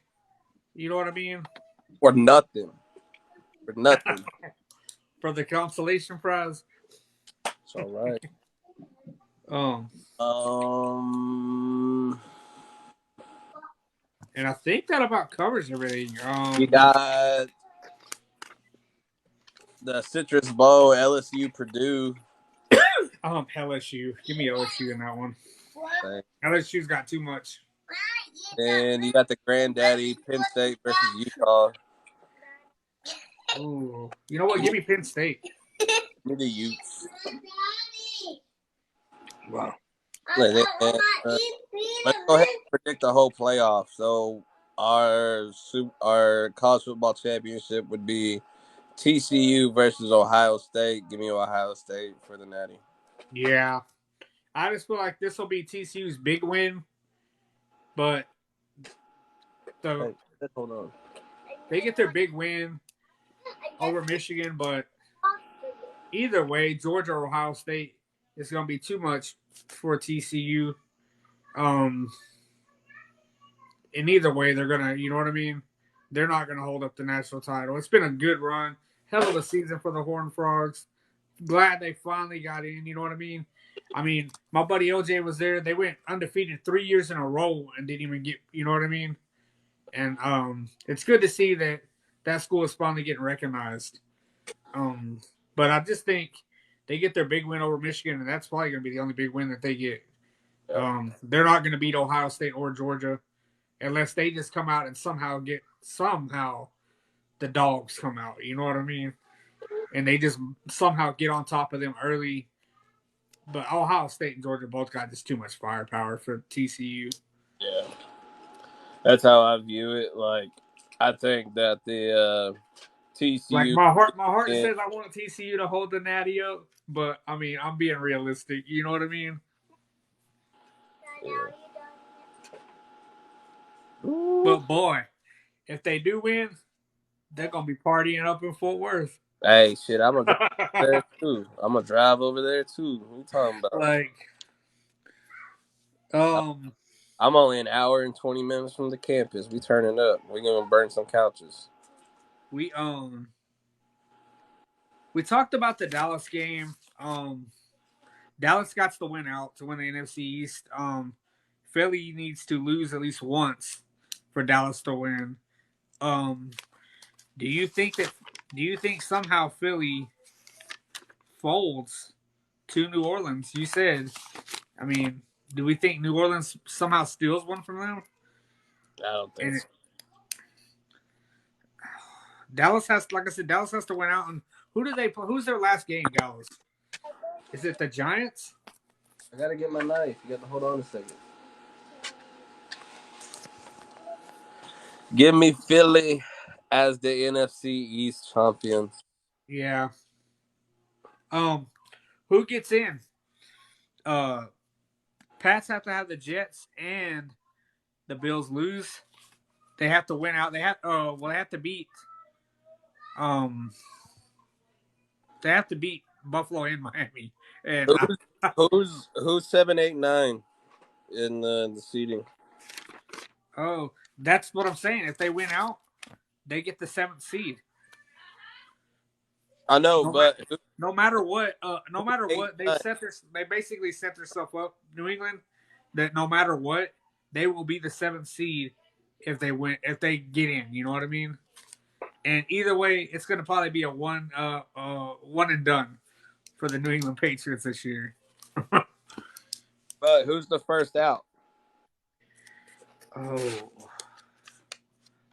You know what I mean? For nothing. For the consolation prize. It's all right. And I think that about covers everything. We got the Citrus Bowl, LSU, Purdue. LSU. Give me LSU in that one. Thanks. LSU's got too much. And you got the granddaddy, Penn State versus Utah. Ooh. You know what? Give me Penn State. Give me the Utes. Wow. Let's go ahead and predict the whole playoff. So our college football championship would be TCU versus Ohio State. Give me Ohio State for the Natty. Yeah. I just feel like this will be TCU's big win, but Hold on. They get their big win over Michigan, but either way, Georgia or Ohio State is going to be too much for TCU. And either way, they're going to, you know what I mean? They're not going to hold up the national title. It's been a good run. Hell of a season for the Horned Frogs. Glad they finally got in, you know what I mean? I mean, my buddy OJ was there. They went undefeated 3 years in a row and didn't even get, you know what I mean? And it's good to see that school is finally getting recognized. But I just think they get their big win over Michigan, and that's probably going to be the only big win that they get. They're not going to beat Ohio State or Georgia unless they just come out and somehow the dogs come out. You know what I mean? And they just somehow get on top of them early. But Ohio State and Georgia both got just too much firepower for TCU. Yeah. That's how I view it. Like, I think that the TCU. Like my heart says I want TCU to hold the Natty up, but I mean I'm being realistic. You know what I mean? Yeah. But boy, if they do win, they're gonna be partying up in Fort Worth. Hey, shit, I'm gonna drive there too. I'm gonna drive over there too. What are you talking about? Like, I'm only an hour and 20 minutes from the campus. We turning up. We're gonna burn some couches. We talked about the Dallas game. Dallas got the win out to win the NFC East. Philly needs to lose at least once for Dallas to win. Do you think somehow Philly folds to New Orleans? You said, I mean, do we think New Orleans somehow steals one from them? I don't think so. Dallas has to win out. And who do they play? Who's their last game, Dallas? Is it the Giants? I gotta get my knife. You got to hold on a second. Give me Philly as the NFC East champions. Yeah. Who gets in? Pats have to have the Jets and the Bills lose. They have to win out. They have to beat. They have to beat Buffalo and Miami. And who's 7, 8, 9 in the seeding? Oh, that's what I'm saying. If they win out, they get the 7th seed. I know, but no matter what, they basically set themselves up, New England, that no matter what, they will be the 7th seed if they get in. You know what I mean? And either way, it's going to probably be a one and done for the New England Patriots this year. But who's the first out? Oh,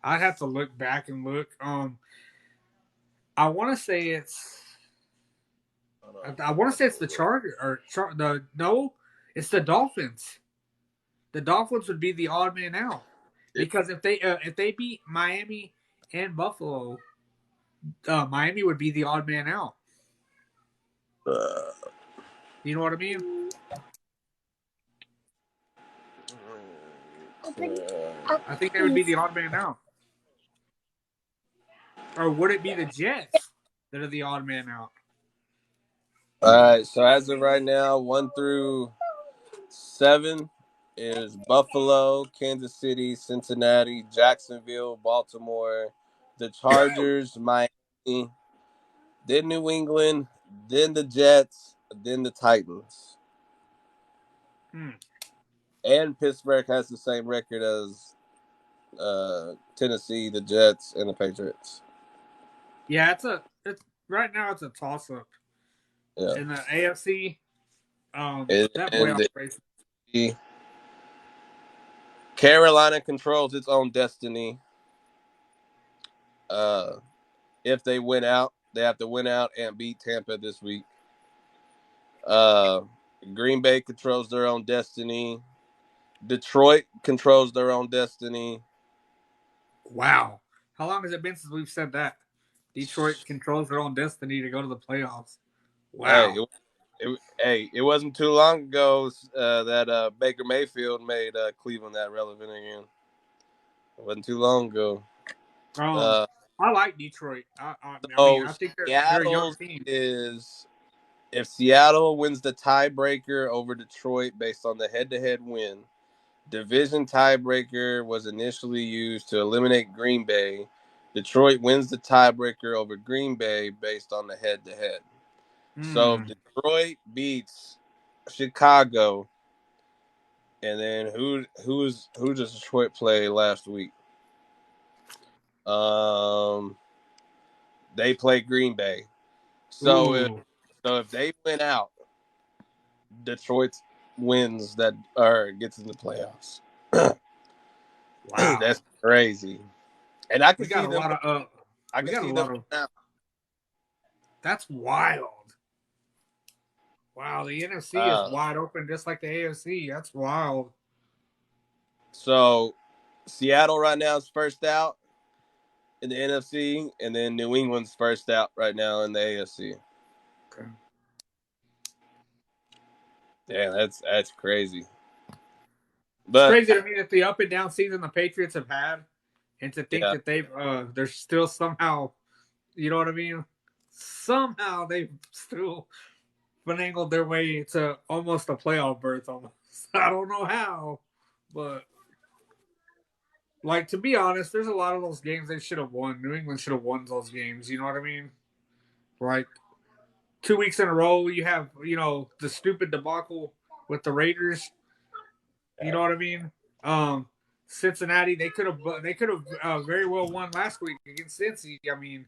I'd have to look back and look. I want to say it's. I want to say it's the Charger or it's the Dolphins. The Dolphins would be the odd man out because if they beat Miami and Buffalo, Miami would be the odd man out. You know what I mean? I think they would be the odd man out. Or would it be the Jets that are the odd man out? All right. So as of right now, 1 through 7 is Buffalo, Kansas City, Cincinnati, Jacksonville, Baltimore, the Chargers, Miami, then New England, then the Jets, then the Titans. And Pittsburgh has the same record as Tennessee, the Jets, and the Patriots. Yeah, it's right now it's a toss up. Yeah. In the AFC, that playoff race. Carolina controls its own destiny. If they win out, they have to win out and beat Tampa this week. Green Bay controls their own destiny. Detroit controls their own destiny. Wow. How long has it been since we've said that? Detroit controls their own destiny to go to the playoffs. Wow. It wasn't too long ago that Baker Mayfield made Cleveland that relevant again. It wasn't too long ago. I like Detroit. I think they're a young team. If Seattle wins the tiebreaker over Detroit based on the head-to-head win, division tiebreaker was initially used to eliminate Green Bay. Detroit wins the tiebreaker over Green Bay based on the head-to-head. So if Detroit beats Chicago, and then who does Detroit play last week? They play Green Bay. So if they win out, Detroit wins that or gets in the playoffs. Wow, that's crazy. And I can see them. I can see them now. That's wild. Wow, the NFC is wide open just like the AFC. That's wild. So Seattle right now is first out in the NFC, and then New England's first out right now in the AFC. Okay. Yeah, that's crazy. But it's crazy to me that the up and down season the Patriots have had, and to think that they're still somehow, you know what I mean? Somehow they've still finagled their way to almost a playoff berth. Almost, I don't know how, but like to be honest, there's a lot of those games they should have won. New England should have won those games. You know what I mean? Like 2 weeks in a row, you have the stupid debacle with the Raiders. You know what I mean? Cincinnati, they could have very well won last week against Cincy. I mean,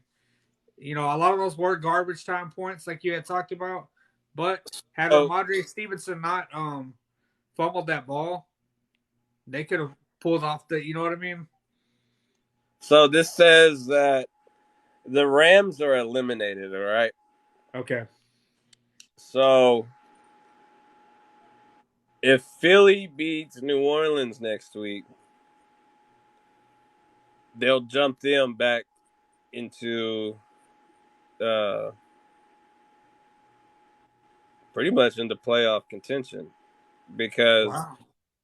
a lot of those were garbage time points, like you had talked about. But had Ramondre Stevenson not fumbled that ball, they could have pulled off the. You know what I mean? So this says that the Rams are eliminated. All right. Okay. So if Philly beats New Orleans next week, they'll jump them back into pretty much into playoff contention. Because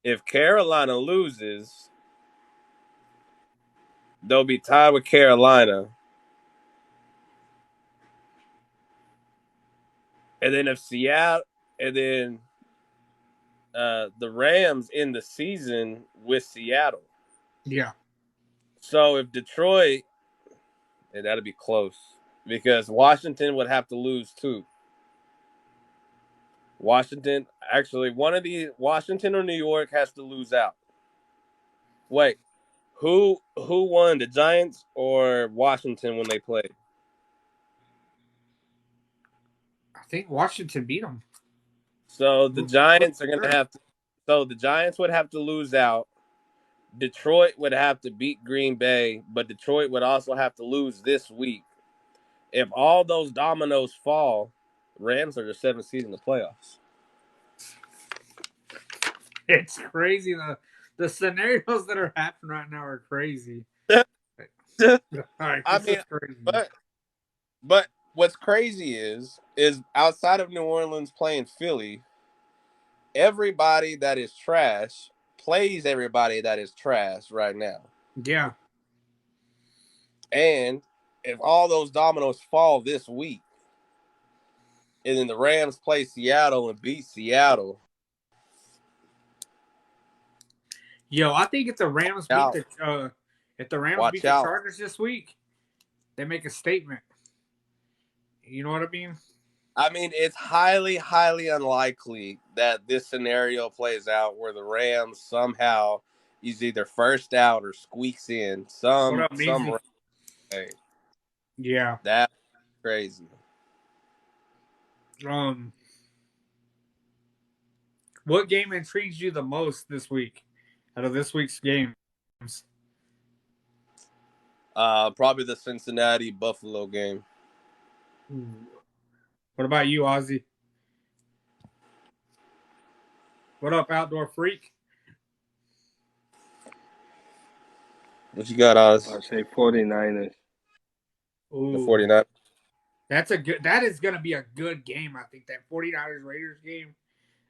if Carolina loses, they'll be tied with Carolina. And then if Seattle, and then the Rams end the season with Seattle. Yeah. So if Detroit And that'd be close because Washington would have to lose too. Washington, actually, one of the Washington or New York has to lose out. Wait, who won, the Giants or Washington when they played? I think Washington beat them. So the Giants are gonna have to. So the Giants would have to lose out. Detroit would have to beat Green Bay, but Detroit would also have to lose this week. If all those dominoes fall, Rams are the 7th seed in the playoffs. It's crazy. The scenarios that are happening right now are crazy. I mean, crazy. but what's crazy is outside of New Orleans playing Philly, everybody that is trash plays everybody that is trash right now. Yeah. And if all those dominoes fall this week, and then the Rams play Seattle and beat Seattle. Yo, I think if the Rams beat the Watch out. Chargers this week, they make a statement. You know what I mean? I mean, it's highly, highly unlikely that this scenario plays out where the Rams somehow is either first out or squeaks in some way. Yeah. That's crazy. What game intrigues you the most this week out of this week's games? Probably the Cincinnati Buffalo game. What about you, Ozzy? What up, outdoor freak? What you got, Oz? I say 49ers. Ooh. The 49ers. That is going to be a good game, I think. That 49ers Raiders game.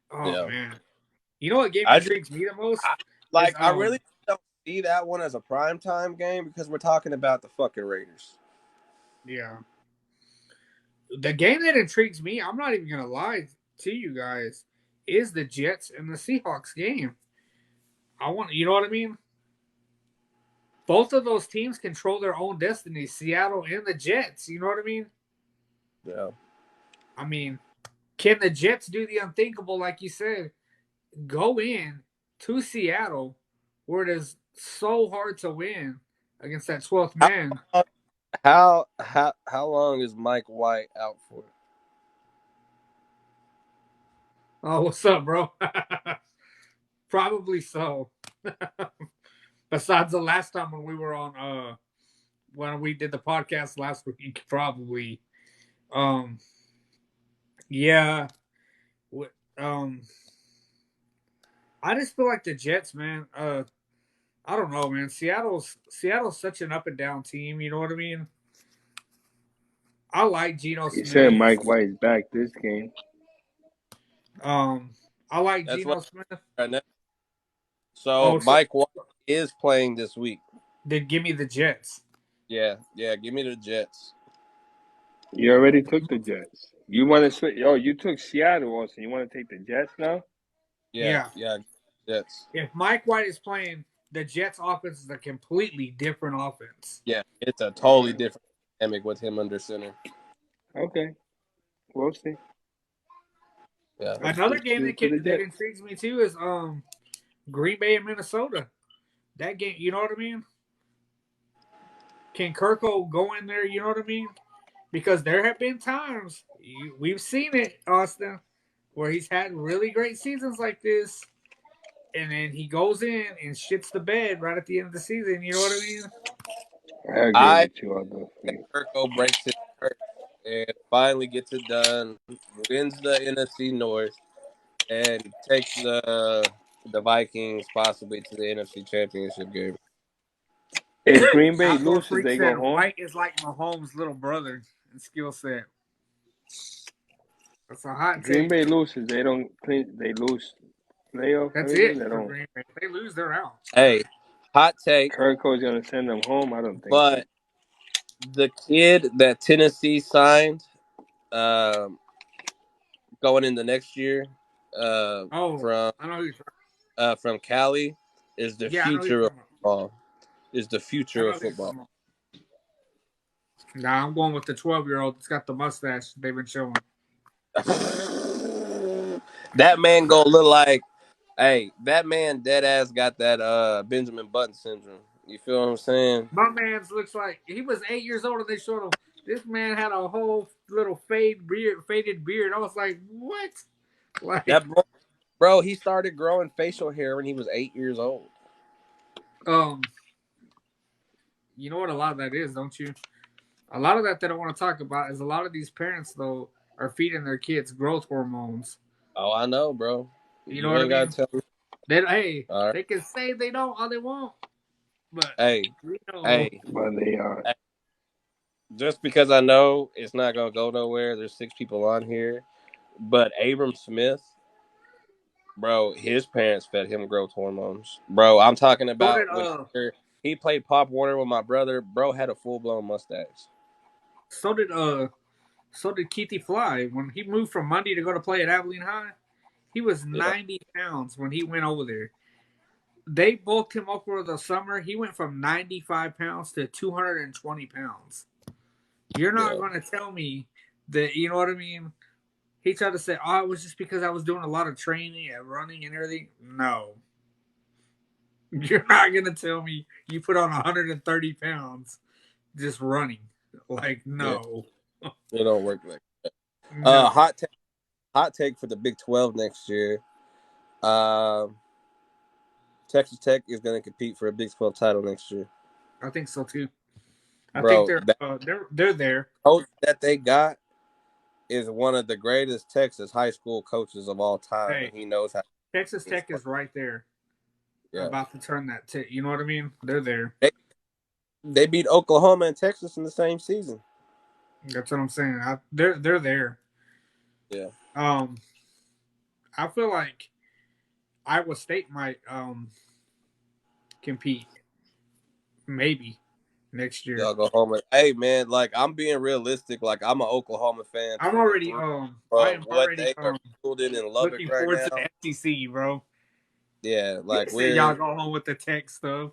Oh, yeah. Man. You know what game intrigues me the most? I really don't see that one as a primetime game because we're talking about the fucking Raiders. Yeah. The game that intrigues me, I'm not even going to lie to you guys, is the Jets and the Seahawks game. You know what I mean? Both of those teams control their own destiny, Seattle and the Jets. You know what I mean? Yeah. I mean, can the Jets do the unthinkable, like you said? Go in to Seattle, where it is so hard to win against that 12th man. How long is Mike White out for? Oh, what's up, bro? Probably so. Besides the last time when we were on when we did the podcast last week, probably. Yeah. I just feel like the Jets, man. I don't know, man. Seattle's such an up and down team. You know what I mean? I like Geno Smith. He said Mike White's back this game. I like Geno Smith. So Mike White is playing this week. Then give me the Jets. Yeah, give me the Jets. You already took the Jets. You want to switch? Oh, you took Seattle also. You want to take the Jets now? Yeah, Jets. If Mike White is playing, the Jets' offense is a completely different offense. Yeah, it's a totally different dynamic with him under center. Okay, we'll see. Yeah. Another game that intrigues me too is Green Bay and Minnesota. That game, you know what I mean? Can Kirko go in there? You know what I mean? Because there have been times we've seen it, Austin, where he's had really great seasons like this, and then he goes in and shits the bed right at the end of the season. You know what I mean? I agree with you, Kirko breaks his curse and finally gets it done, wins the NFC North, and takes the Vikings possibly to the NFC Championship game. If Green Bay loses, they go home. White is like Mahomes' little brother in skill set. That's a hot take. Green Bay loses, they lose playoff. That's it for Green Bay. If they lose, they're out. Hey, hot take. Kirko's gonna send them home. I don't think. But the kid that Tennessee signed, going in the next year, from Cali, is the future of football. Is the future of football. Nah, I'm going with the 12-year-old that's got the mustache they've been showing. That man gonna look like, hey, that man dead ass got that Benjamin Button syndrome. You feel what I'm saying? My man's looks like he was 8 years old and they showed him. This man had a whole little faded beard. I was like, what? Like, That bro, he started growing facial hair when he was 8 years old. um, you know what a lot of that is, don't you? A lot of that they don't want to talk about is a lot of these parents though are feeding their kids growth hormones. Oh, I know, bro. You know You what I ain't gotta mean? tell me. Hey, All right. they can say they don't all they want, but Hey, we know. hey, But they are. hey, just because I know it's not gonna go nowhere. There's 6 people on here, but Abram Smith, bro, his parents fed him growth hormones. Bro, I'm talking So did about when he played Pop Warner with my brother. Bro had a full blown mustache. so did so did Keithy Fly when he moved from Monday to go to play at Abilene High. He was Yeah, 90 pounds when he went over there. They bulked him up over the summer. He went from 95 pounds to 220 pounds. You're not yeah, going to tell me that, you know what I mean? He tried to say, oh, it was just because I was doing a lot of training and running and everything. No. You're not going to tell me you put on 130 pounds just running. Like, yeah. no. It don't work like that. No. Hot take for the Big 12 next year. Uh, Texas Tech is going to compete for a Big 12 title next year. I think so too. I think Bro, they're that they're there. coach that they got is one of the greatest Texas high school coaches of all time, Hey, and he knows how to Texas get his Tech play. is right there Yeah, about to turn you know what I mean? They're there. they beat Oklahoma and Texas in the same season. That's what I'm saying. They're there. Yeah, Um, I feel like Iowa State might compete maybe next year. y'all go home. Hey man, like I'm being realistic. Like I'm an Oklahoma fan I'm through and already through. I But am what already they are building in Lubbock looking right forward to now, the SEC, bro. yeah, You like said y'all go home with the Tech stuff.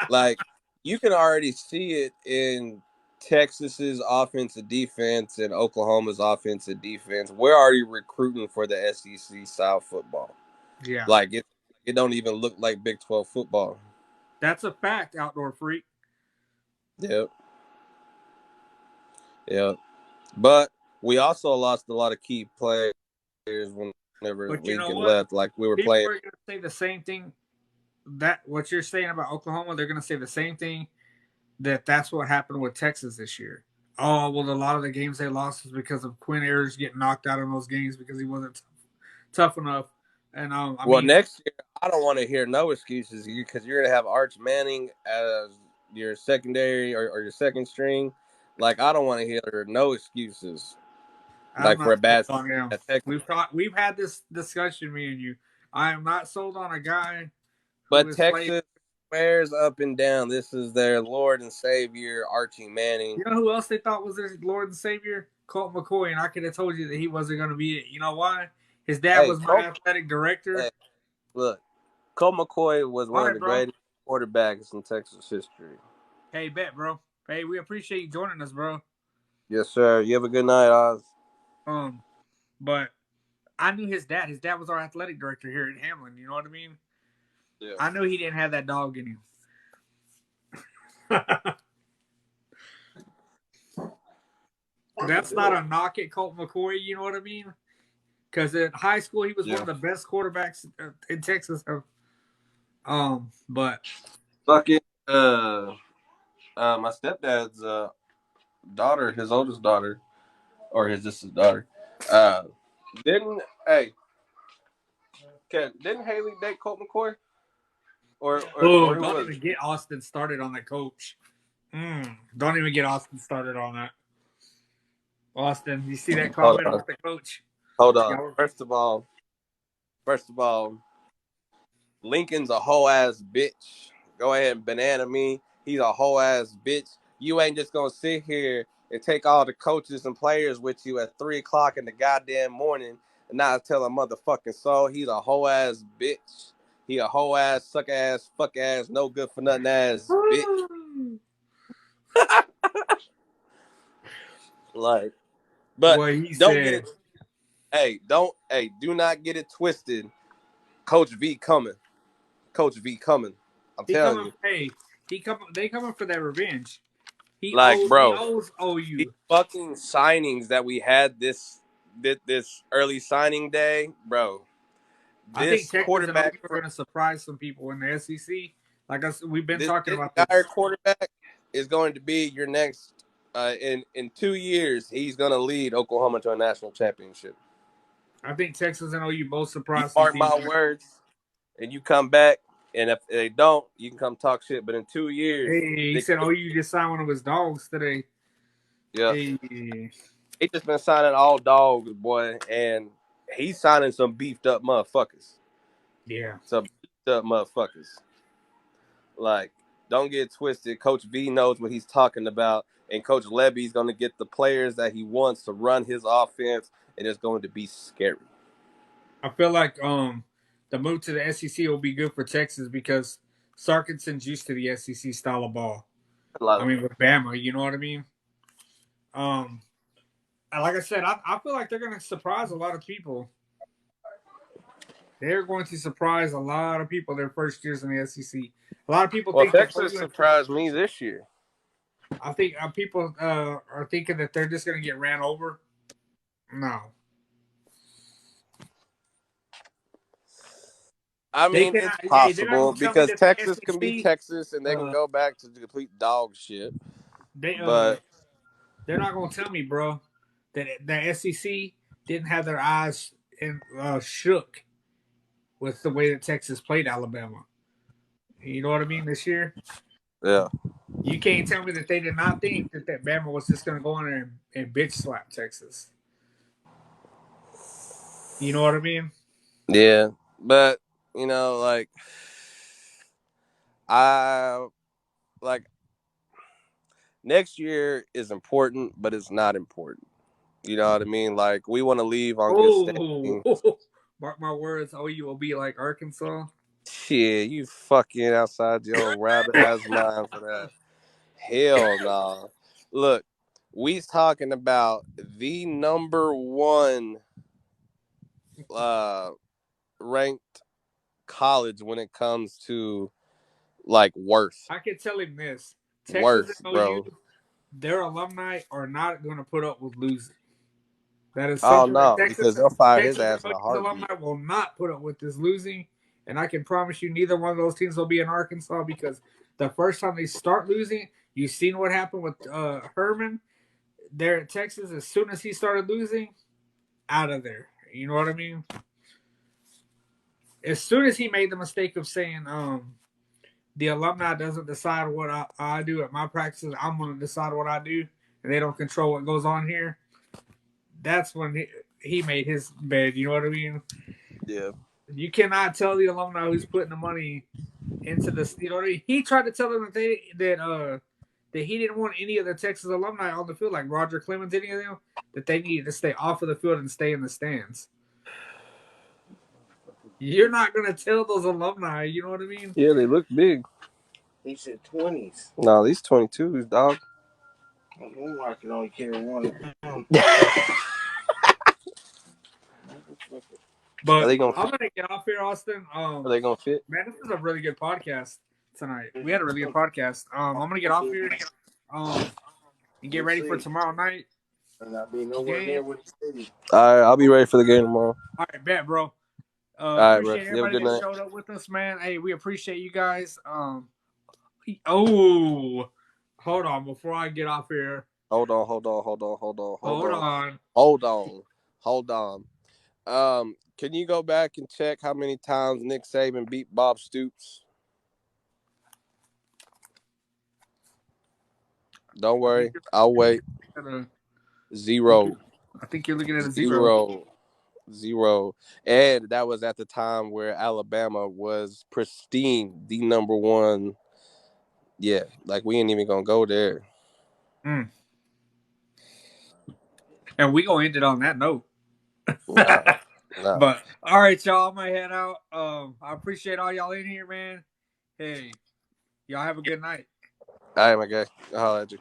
like you can already see it in Texas's offensive defense and Oklahoma's offensive defense. We're already recruiting for the SEC South football. Yeah, Like it don't even look like Big 12 football. that's a fact, outdoor freak. Yep, yep. But we also lost a lot of key players whenever But you know Lincoln what? left. Like we were People playing. are gonna say the same thing. That what you're saying about Oklahoma, they're gonna say the same thing. That's what happened with Texas this year. Oh well, a lot of the games they lost was because of Quinn Ayers getting knocked out in those games because he wasn't tough enough. And I Well, mean, next year I don't want to hear no excuses because you're gonna have Arch Manning as your secondary or your second string. Like I don't want to hear no excuses. I'm Like for not a sold bad on him. at Texas. We've had this discussion, me and you. I am not sold on a guy who But is played. Texas swears up and down this is their Lord and Savior, Archie Manning. You know who else they thought was their Lord and Savior? Colt McCoy, and I could have told you that he wasn't going to be it. You know why? His dad Hey, was my athletic director. hey, look, Colt McCoy was All one of right, the bro. greatest quarterbacks in Texas history. Hey, bet, bro. Hey, we appreciate you joining us, bro. Yes, sir. You have a good night, Oz. Um, but I knew his dad. His dad was our athletic director here at Hamlin. You know what I mean? Yeah. I knew he didn't have that dog in him. That's not a knock at Colt McCoy. You know what I mean? Because in high school he was one Yeah. of the best quarterbacks in Texas. But Fucking my stepdad's daughter, his oldest daughter, or his daughter, uh, didn't hey, didn't Haley date Colt McCoy, or who don't was even it? get Austin started on the coach. Don't even get Austin started on that. Austin, you see that Hold comment on, about the coach? hold on. Y'all, First of all, Lincoln's a whole ass bitch. Go ahead and banana me. He's a whole ass bitch. You ain't just gonna sit here and take all the coaches and players with you at 3 o'clock in the goddamn morning and not tell a motherfucking soul. He's a whole ass bitch. He a whole ass, suck ass, fuck ass, no good for nothing ass bitch. Like, but What he don't get said. it. Do not get it twisted. Coach V coming. Coach V coming. I'm He telling coming. you. Hey, they coming for that revenge. Like, He bro, owes these OU. fucking signings that we had this early signing day, bro. I think This Texas and OU quarterback are going to surprise some people in the SEC. Like we've been talking this about entire this. quarterback is going to be your next. In 2 years, he's going to lead Oklahoma to a national championship. I think Texas and OU both You surprise some mark my people. words, and you come back, and if they don't, you can come talk shit. But in 2 years, Hey, he they said OU just signed one of his dogs today. yeah, Hey, he just been signing all dogs, boy, and he's signing some beefed up motherfuckers. yeah. Some beefed up motherfuckers. Like, don't get twisted. Coach V knows what he's talking about, and Coach Levy's going to get the players that he wants to run his offense, and it's going to be scary. I feel like the move to the SEC will be good for Texas because Sarkinson's used to the SEC style of ball. I mean, with Bama, you know what I mean? Like I said, I feel like they're going to surprise a lot of people. They're going to surprise a lot of people their first years in the SEC. A lot of people Well, think that Texas surprised me this year. I think people are thinking that they're just going to get ran over. No, I they mean, it's cannot. Hey, they're not possible going to tell me because that the Texas can be SEC. Texas and they can go back to the complete dog shit. They But they're not going to tell me, bro, that the SEC didn't have their eyes shook with the way that Texas played Alabama. You know what I mean? This year, yeah, you can't tell me that they did not think that Bama was just going to go in there and bitch slap Texas. You know what I mean? yeah. But like I like next year is important, but it's not important. You know what I mean? Like, we want to leave on good Oh, standing. mark my words. OU will be like Arkansas. Shit, you fucking outside your rabbit ass mind for that. Hell nah. Look, we's talking about the number one ranked college when it comes to like worth. I can tell him this: Texas and Worth, OU, bro. their alumni are not going to put up with losing. That is Oh something that no, because they'll fire his Texas ass in and a OU's heartbeat. alumni will not put up with this losing. And I can promise you, neither one of those teams will be in Arkansas because the first time they start losing, you've seen what happened with Herman there at Texas. As soon as he started losing, out of there. You know what I mean? As soon as he made the mistake of saying, the alumni doesn't decide what I do at my practices, I'm going to decide what I do, and they don't control what goes on here. That's when he made his bed. You know what I mean? Yeah. You cannot tell the alumni who's putting the money into this. You know what I mean? He tried to tell them that he didn't want any of the Texas alumni on the field, like Roger Clemens, any of them, that they needed to stay off of the field and stay in the stands. You're not gonna tell those alumni. You know what I mean? Yeah, they look big. He said 20s. No, these 22s, dog. I can only carry one. Are But they gonna I'm fit? gonna get off here, Austin. Are they gonna fit? Man, this is a really good podcast tonight. We had a really good podcast. I'm gonna get off here. And get ready for tomorrow night. And I'll be nowhere near what he said. All right, I'll be ready for the game tomorrow. All right, bet, bro. All right, bro. Appreciate You have a everybody good that night. showed up with us, man. Hey, we appreciate you guys. Oh, hold on before I get off here. Hold on. Can you go back and check how many times Nick Saban beat Bob Stoops? Don't worry, I'll wait. 0. I think you're looking at a 0. 0. And that was at the time where Alabama was pristine, the number one. Yeah, like, we ain't even gonna go there. And we gonna end it on that note. Nah. But all right, y'all. I'm gonna head out. I appreciate all y'all in here, man. Hey, y'all have a good night. All right, my guy. I'll holler at you.